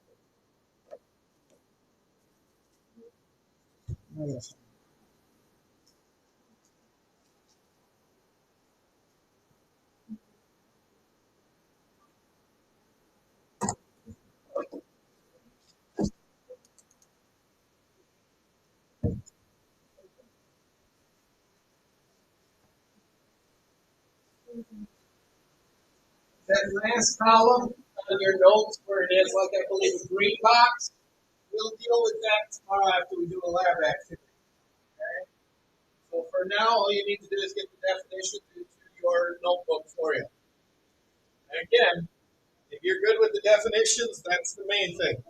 That last column on your notes where it is like I believe a green box, we'll deal with that tomorrow after we do a lab activity. Okay? So for now, all you need to do is get the definitions into your notebook for you. And again, if you're good with the definitions, that's the main thing.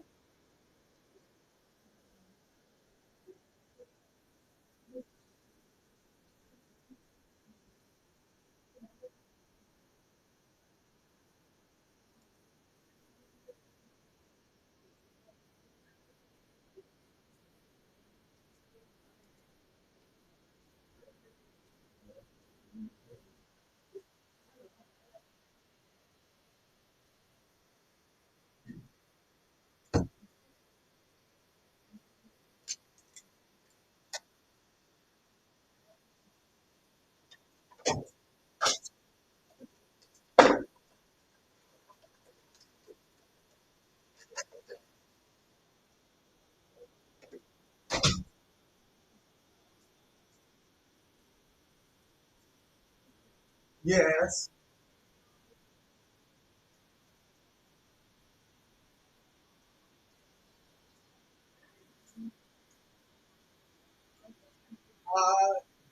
Yes.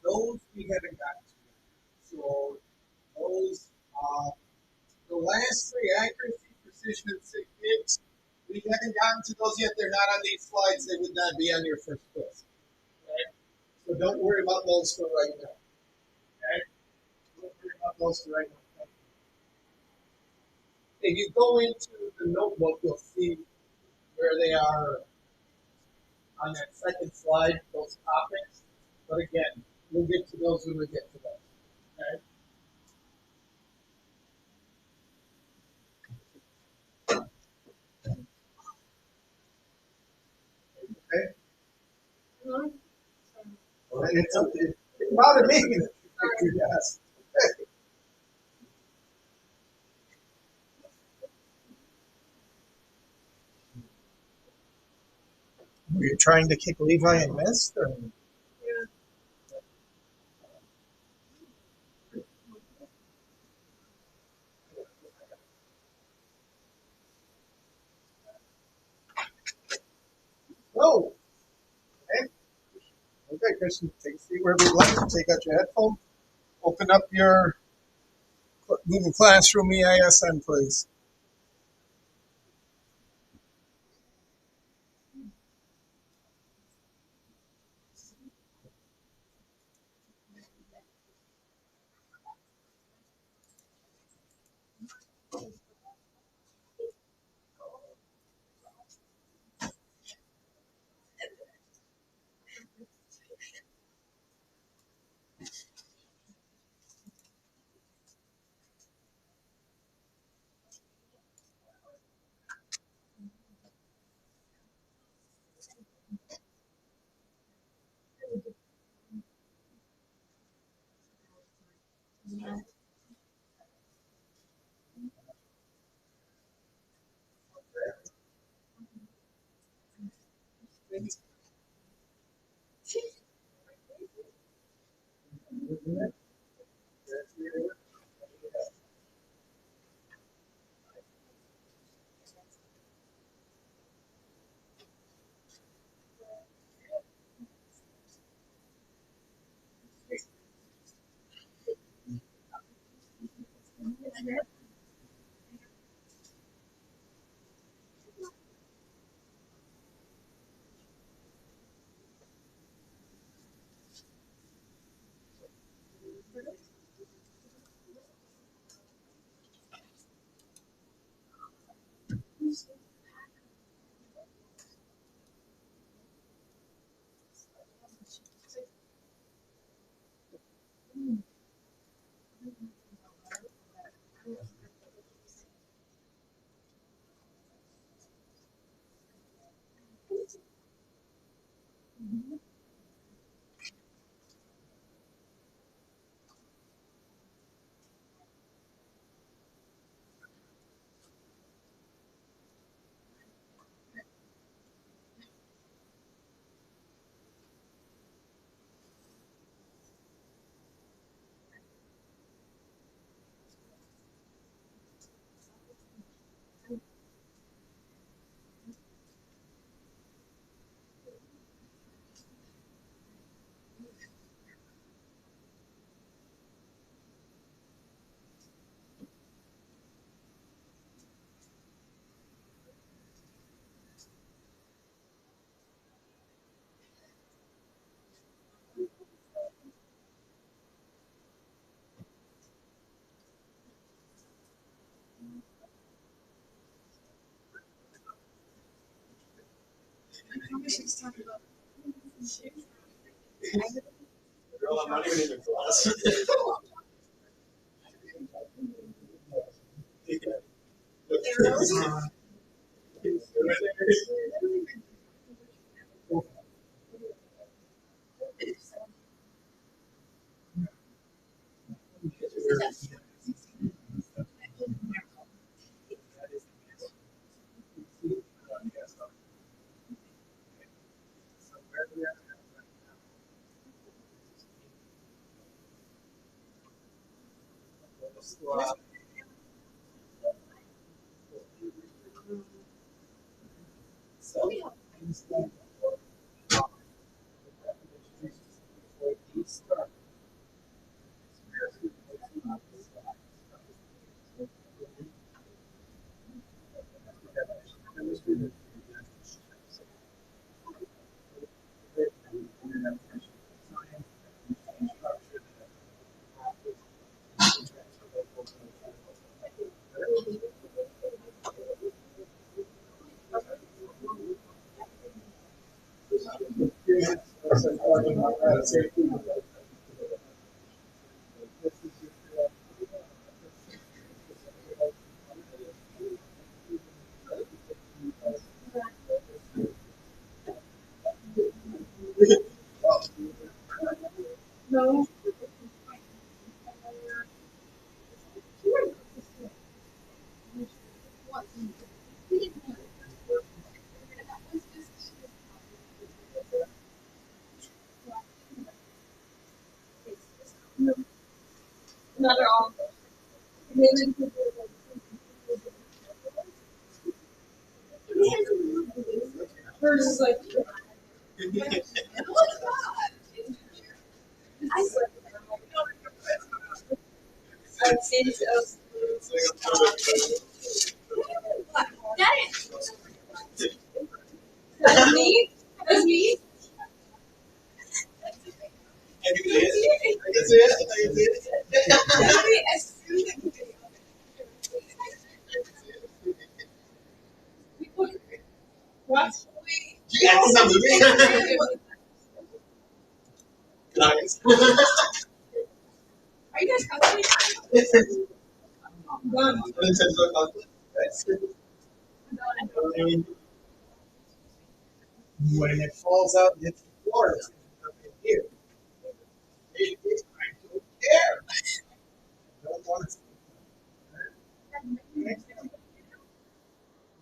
Those we haven't gotten to. So those, the last three, accuracy, precision, and significance, we haven't gotten to those yet. They're not on these slides. They would not be on your first quiz. Okay? So don't worry about those for right now. Okay? Don't worry about those for right now. If you go into the notebook, you'll see where they are on that second slide, those topics. But again, we'll get to those when we get to those. Okay? Okay? It's okay. It's not a meeting. Yes. Okay. Were you trying to kick Levi and missed? Or? No. Okay. Okay, Christian, take a seat wherever you like. Take out your headphone. Open up your Google Classroom EISN, please. Girl, I'm not even in your class. No. Not at all. Hers is like. I've seen That's me. That's me. I can see it. I can see it. I can see it. What? You got some movie? Nice. Are you guys coming? Done. Intentional conflict. That's good. When it falls out and hits the floor, it's nothing here. I don't care. I don't want to.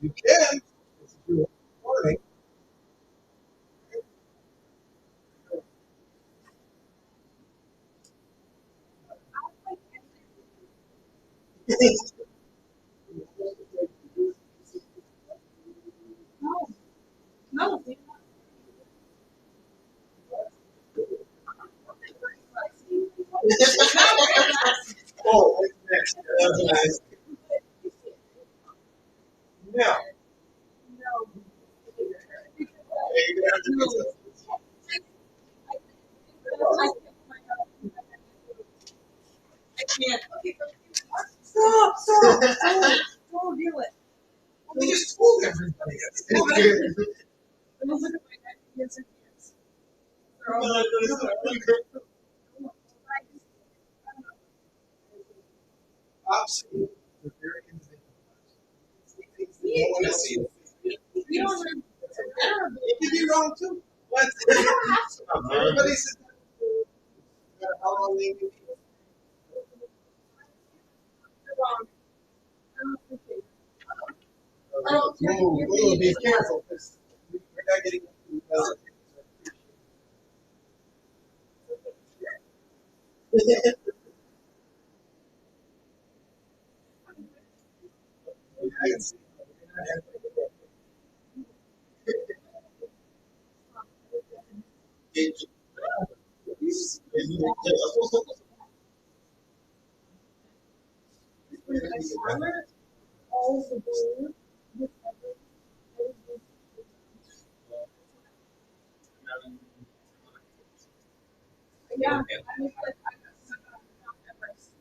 You can. If you do warning. No. No. Oh, what's next? That's nice. No. You have to do this. I can't. Stop! Stop! Don't do it. We just told everybody. Don't look at my neck. Yes, it is. They're all Absolutely. They're very individualized. They don't want to see it. You don't know. It can be wrong too. What? Everybody's how long they can be. Wrong. I don't care. Whoa, be careful because we're not getting. All the blue. Yeah. I mean, like, I got stuck on Everest.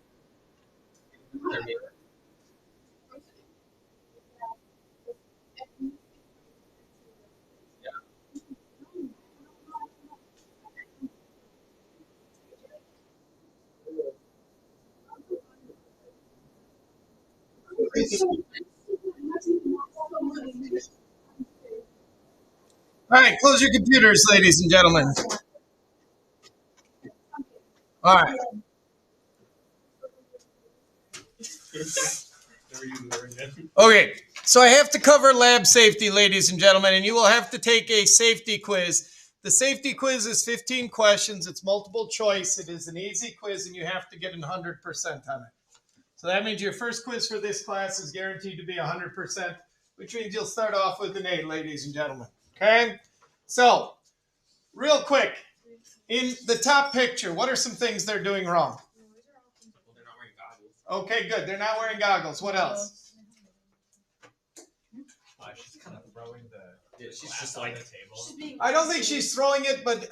All right, close your computers, ladies and gentlemen. All right. Okay, so I have to cover lab safety, ladies and gentlemen, and you will have to take a safety quiz. The safety quiz is 15 questions. It's multiple choice. It is an easy quiz, and you have to get 100% on it. So that means your first quiz for this class is guaranteed to be 100%, which means you'll start off with an A, ladies and gentlemen. Okay? So, real quick, in the top picture, what are some things they're doing wrong? Well, they're not wearing goggles. Okay, good. They're not wearing goggles. What else? She's kind of throwing the. She's She's just like the table. I don't think she's throwing it, but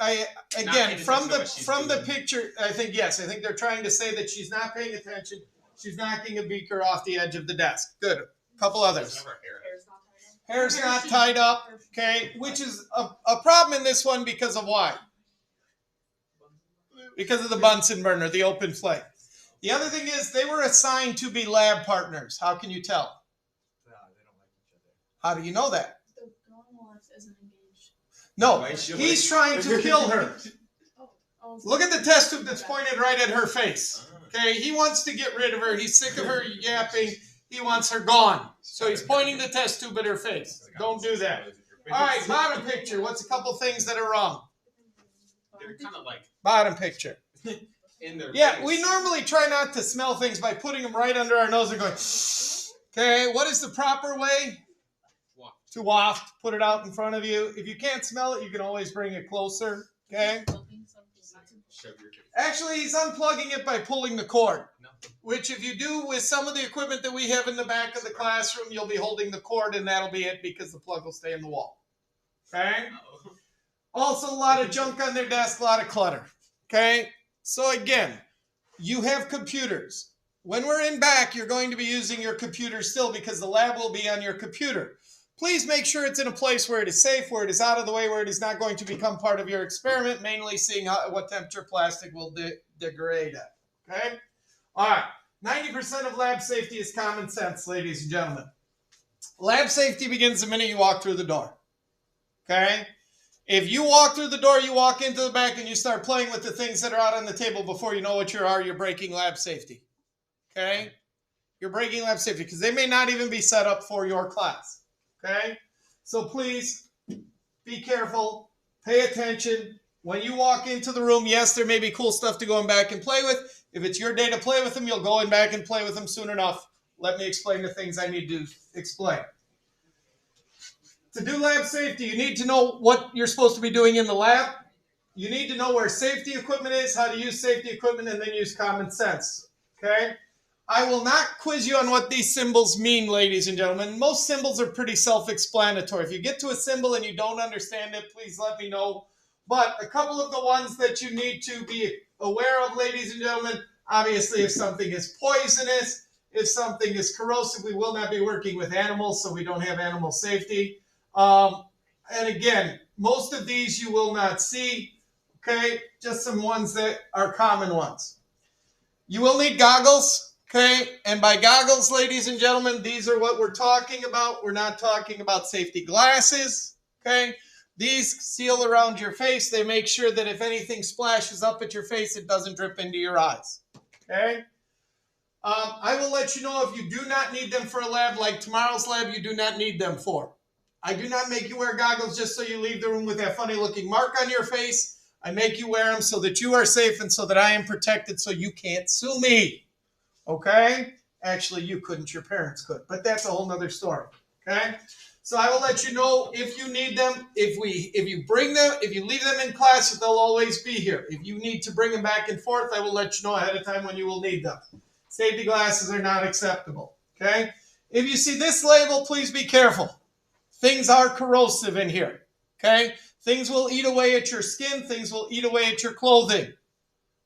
again, paying from attention to the what she's from the doing. picture, I think yes. I think they're trying to say that she's not paying attention. She's knocking a beaker off the edge of the desk. Good. A couple others. Doesn't have her hair. Hair's not tied up. Okay, which is a problem in this one because of why? Because of the Bunsen burner, the open flame. The other thing is they were assigned to be lab partners. How can you tell? No, they don't like each other. How do you know that? The girl on the left isn't engaged. No, Why should he's we? trying to kill her. Oh, Look at the test tube that's pointed right at her face. Okay, he wants to get rid of her. He's sick of her yapping. He wants her gone. So he's pointing the test tube at her face. Don't do that. All right, bottom picture. What's a couple things that are wrong? They're kind of like Bottom picture. in their. Yeah, face. we normally try not to smell things by putting them right under our nose and going, okay, what is the proper way? Waft. To waft. Put it out in front of you. If you can't smell it, you can always bring it closer. Okay? Shove your. Actually, he's unplugging it by pulling the cord. No. Which if you do with some of the equipment that we have in the back of the classroom, you'll be holding the cord and that'll be it because the plug will stay in the wall. Okay? Uh-oh. Also, a lot of junk on their desk, a lot of clutter. Okay? So again, you have computers. When we're in back, you're going to be using your computer still because the lab will be on your computer. Please make sure it's in a place where it is safe, where it is out of the way, where it is not going to become part of your experiment, mainly seeing what temperature plastic will degrade at. Okay? All right. 90% of lab safety is common sense, ladies and gentlemen. Lab safety begins the minute you walk through the door. Okay? If you walk through the door, you walk into the back and you start playing with the things that are out on the table before you know what you're breaking lab safety. Okay? You're breaking lab safety because they may not even be set up for your class. Okay? So please be careful. Pay attention. When you walk into the room, yes, there may be cool stuff to go in back and play with. If it's your day to play with them, you'll go in back and play with them soon enough. Let me explain the things I need to explain. To do lab safety, you need to know what you're supposed to be doing in the lab. You need to know where safety equipment is, how to use safety equipment, and then use common sense. Okay? I will not quiz you on what these symbols mean, ladies and gentlemen. Most symbols are pretty self-explanatory. If you get to a symbol and you don't understand it, please let me know. But a couple of the ones that you need to be aware of, ladies and gentlemen, obviously if something is poisonous, if something is corrosive, we will not be working with animals, so we don't have animal safety. And again, most of these you will not see, okay? Just some ones that are common ones. You will need goggles, okay? And by goggles, ladies and gentlemen, these are what we're talking about. We're not talking about safety glasses, okay? These seal around your face. They make sure that if anything splashes up at your face, it doesn't drip into your eyes, okay? I will let you know if you do not need them for a lab, like tomorrow's lab, you do not need them for. I do not make you wear goggles just so you leave the room with that funny looking mark on your face. I make you wear them so that you are safe and so that I am protected so you can't sue me. Okay? Actually, you couldn't, your parents could, but that's a whole nother story. Okay? So I will let you know if you need them. If you bring them, if you leave them in class, they'll always be here. If you need to bring them back and forth, I will let you know ahead of time when you will need them. Safety glasses are not acceptable. Okay? If you see this label, please be careful. Things are corrosive in here. Okay? Things will eat away at your skin. Things will eat away at your clothing.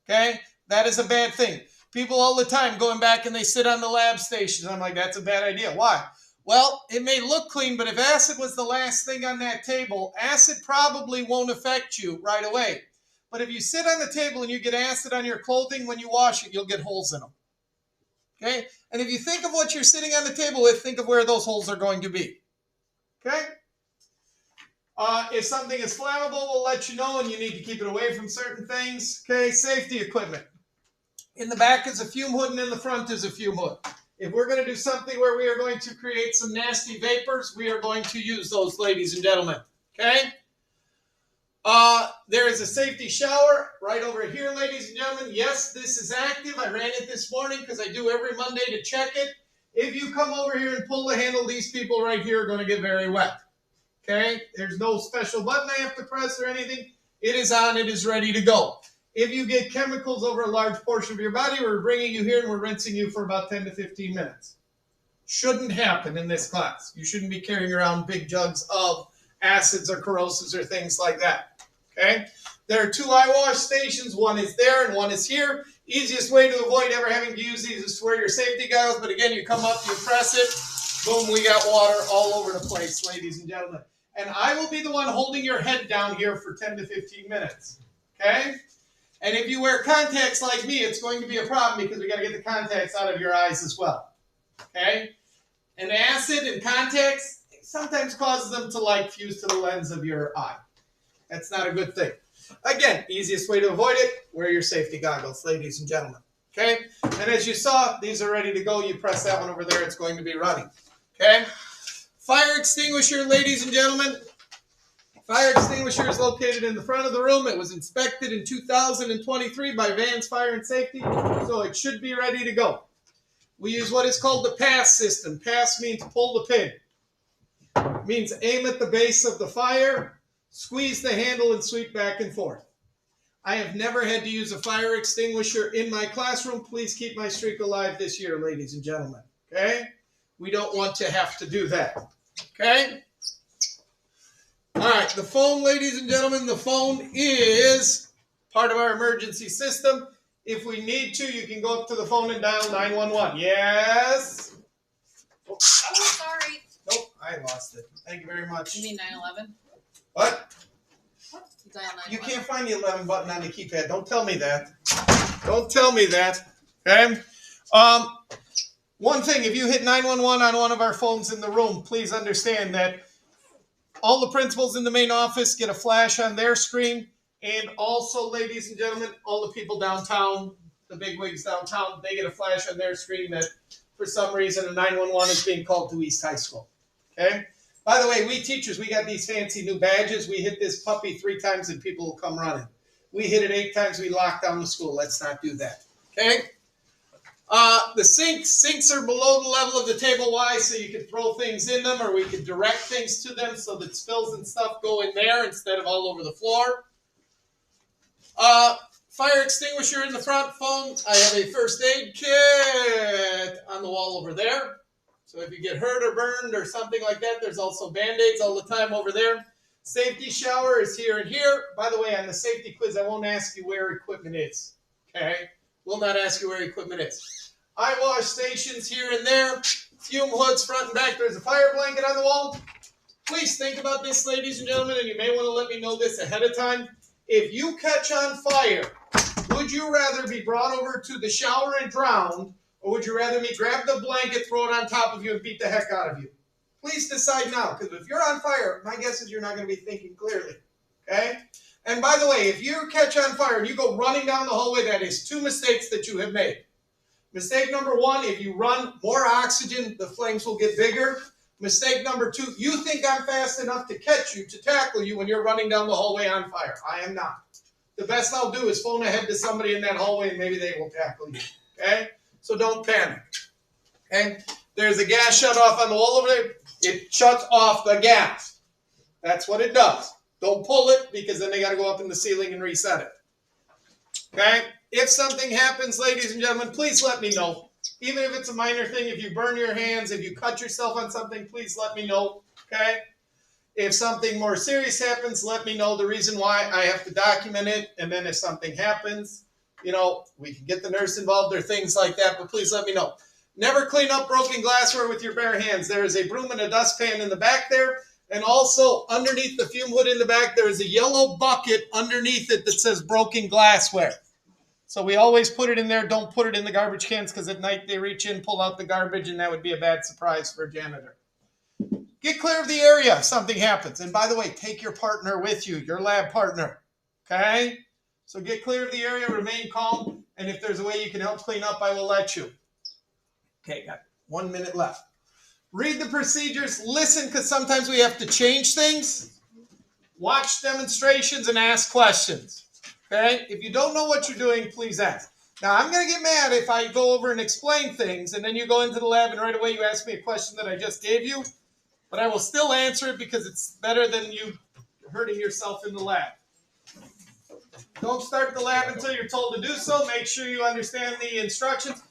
Okay? That is a bad thing. People all the time going back and they sit on the lab stations. I'm like, that's a bad idea. Why? Well, it may look clean, but if acid was the last thing on that table, acid probably won't affect you right away. But if you sit on the table and you get acid on your clothing, when you wash it, you'll get holes in them. Okay? And if you think of what you're sitting on the table with, think of where those holes are going to be. Okay? If something is flammable, we'll let you know, and you need to keep it away from certain things. Okay? Safety equipment. In the back is a fume hood, and in the front is a fume hood. If we're going to do something where we are going to create some nasty vapors, we are going to use those, ladies and gentlemen. Okay? There is a safety shower right over here, ladies and gentlemen. Yes, this is active. I ran it this morning because I do every Monday to check it. If you come over here and pull the handle, these people right here are going to get very wet. Okay? There's no special button I have to press or anything. It is on. It is ready to go. If you get chemicals over a large portion of your body, we're bringing you here and we're rinsing you for about 10 to 15 minutes. Shouldn't happen in this class. You shouldn't be carrying around big jugs of acids or corrosives or things like that. Okay? There are 2 eye wash stations. One is there and one is here. Easiest way to avoid ever having to use these is to wear your safety goggles. But again, you come up, you press it, boom, we got water all over the place, ladies and gentlemen. And I will be the one holding your head down here for 10 to 15 minutes. Okay? And if you wear contacts like me, it's going to be a problem because we got to get the contacts out of your eyes as well. Okay? And acid and contacts sometimes causes them to fuse to the lens of your eye. That's not a good thing. Again, easiest way to avoid it, wear your safety goggles, ladies and gentlemen. Okay? And as you saw, these are ready to go. You press that one over there, it's going to be running. Okay? Fire extinguisher, ladies and gentlemen. Fire extinguisher is located in the front of the room. It was inspected in 2023 by Vans Fire and Safety, so it should be ready to go. We use what is called the pass system. Pass means pull the pin. It means aim at the base of the fire, squeeze the handle, and sweep back and forth. I have never had to use a fire extinguisher in my classroom. Please keep my streak alive this year, ladies and gentlemen. Okay? We don't want to have to do that. Okay? All right, the phone, ladies and gentlemen, the phone is part of our emergency system. If we need to, you can go up to the phone and dial 911. Yes? Oh, sorry. Nope, I lost it. Thank you very much. You mean 911? What? You dial 911. You can't find the 11 button on the keypad. Don't tell me that. Don't tell me that. Okay? One thing, if you hit 911 on one of our phones in the room, please understand that all the principals in the main office get a flash on their screen. And also, ladies and gentlemen, all the people downtown, the bigwigs downtown, they get a flash on their screen that for some reason a 911 is being called to East High School. Okay? By the way, we teachers, we got these fancy new badges. We hit this puppy 3 times and people will come running. We hit it 8 times, we lock down the school. Let's not do that. Okay? The sinks are below the level of the table. Why? So you can throw things in them, or we can direct things to them so that spills and stuff go in there instead of all over the floor. Fire extinguisher in the front. Phone. I have a first aid kit on the wall over there. So if you get hurt or burned or something like that, there's also Band-Aids all the time over there. Safety shower is here and here. By the way, on the safety quiz, I won't ask you where equipment is. Okay? Will not ask you where equipment is. Eye wash stations here and there. Fume hoods front and back. There's a fire blanket on the wall. Please think about this, ladies and gentlemen, and you may want to let me know this ahead of time. If you catch on fire, would you rather be brought over to the shower and drowned, or would you rather me grab the blanket, throw it on top of you, and beat the heck out of you? Please decide now, because if you're on fire, my guess is you're not going to be thinking clearly. Okay? And by the way, if you catch on fire and you go running down the hallway, that is 2 mistakes that you have made. Mistake number 1, if you run more oxygen, the flames will get bigger. Mistake number 2, you think I'm fast enough to catch you, to tackle you when you're running down the hallway on fire. I am not. The best I'll do is phone ahead to somebody in that hallway and maybe they will tackle you. Okay? So don't panic. Okay? There's a gas shut off on the wall over there. It shuts off the gas. That's what it does. Don't pull it, because then they got to go up in the ceiling and reset it. Okay? If something happens, ladies and gentlemen, please let me know. Even if it's a minor thing, if you burn your hands, if you cut yourself on something, please let me know. Okay? If something more serious happens, let me know the reason why. I have to document it. And then if something happens, we can get the nurse involved or things like that. But please let me know. Never clean up broken glassware with your bare hands. There is a broom and a dustpan in the back there. And also, underneath the fume hood in the back, there is a yellow bucket underneath it that says broken glassware. So we always put it in there. Don't put it in the garbage cans because at night they reach in, pull out the garbage, and that would be a bad surprise for a janitor. Get clear of the area if something happens. And by the way, take your partner with you, your lab partner. Okay? So get clear of the area, remain calm, and if there's a way you can help clean up, I will let you. Okay, got 1 minute left. Read the procedures, listen, because sometimes we have to change things. Watch demonstrations and ask questions. Okay? If you don't know what you're doing, please ask. Now, I'm going to get mad if I go over and explain things, and then you go into the lab and right away you ask me a question that I just gave you. But I will still answer it because it's better than you hurting yourself in the lab. Don't start the lab until you're told to do so. Make sure you understand the instructions.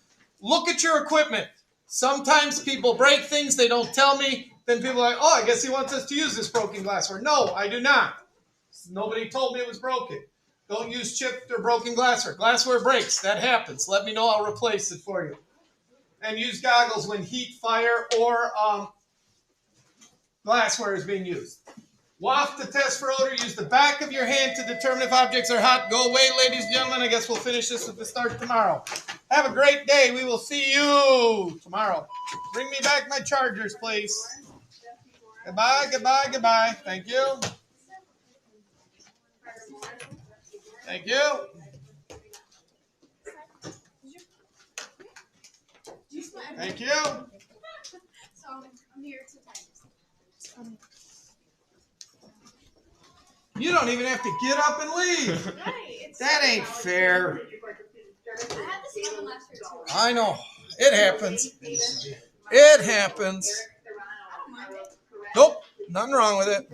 Look at your equipment. Sometimes people break things. They don't tell me. Then people are like, oh, I guess he wants us to use this broken glassware. No, I do not. Nobody told me it was broken. Don't use chipped or broken glassware. Glassware breaks. That happens. Let me know. I'll replace it for you. And use goggles when heat, fire, or glassware is being used. Waft to test for odor. Use the back of your hand to determine if objects are hot. Go away, ladies and gentlemen. I guess we'll finish this at the start tomorrow. Have a great day. We will see you tomorrow. Bring me back my chargers, please. Goodbye, goodbye, goodbye. Thank you. Thank you. Thank you. So I'm here to time. You don't even have to get up and leave. Right. That ain't fair. I had the same one last year too. I know. It happens. It happens. I don't mind it. Nope. Nothing wrong with it.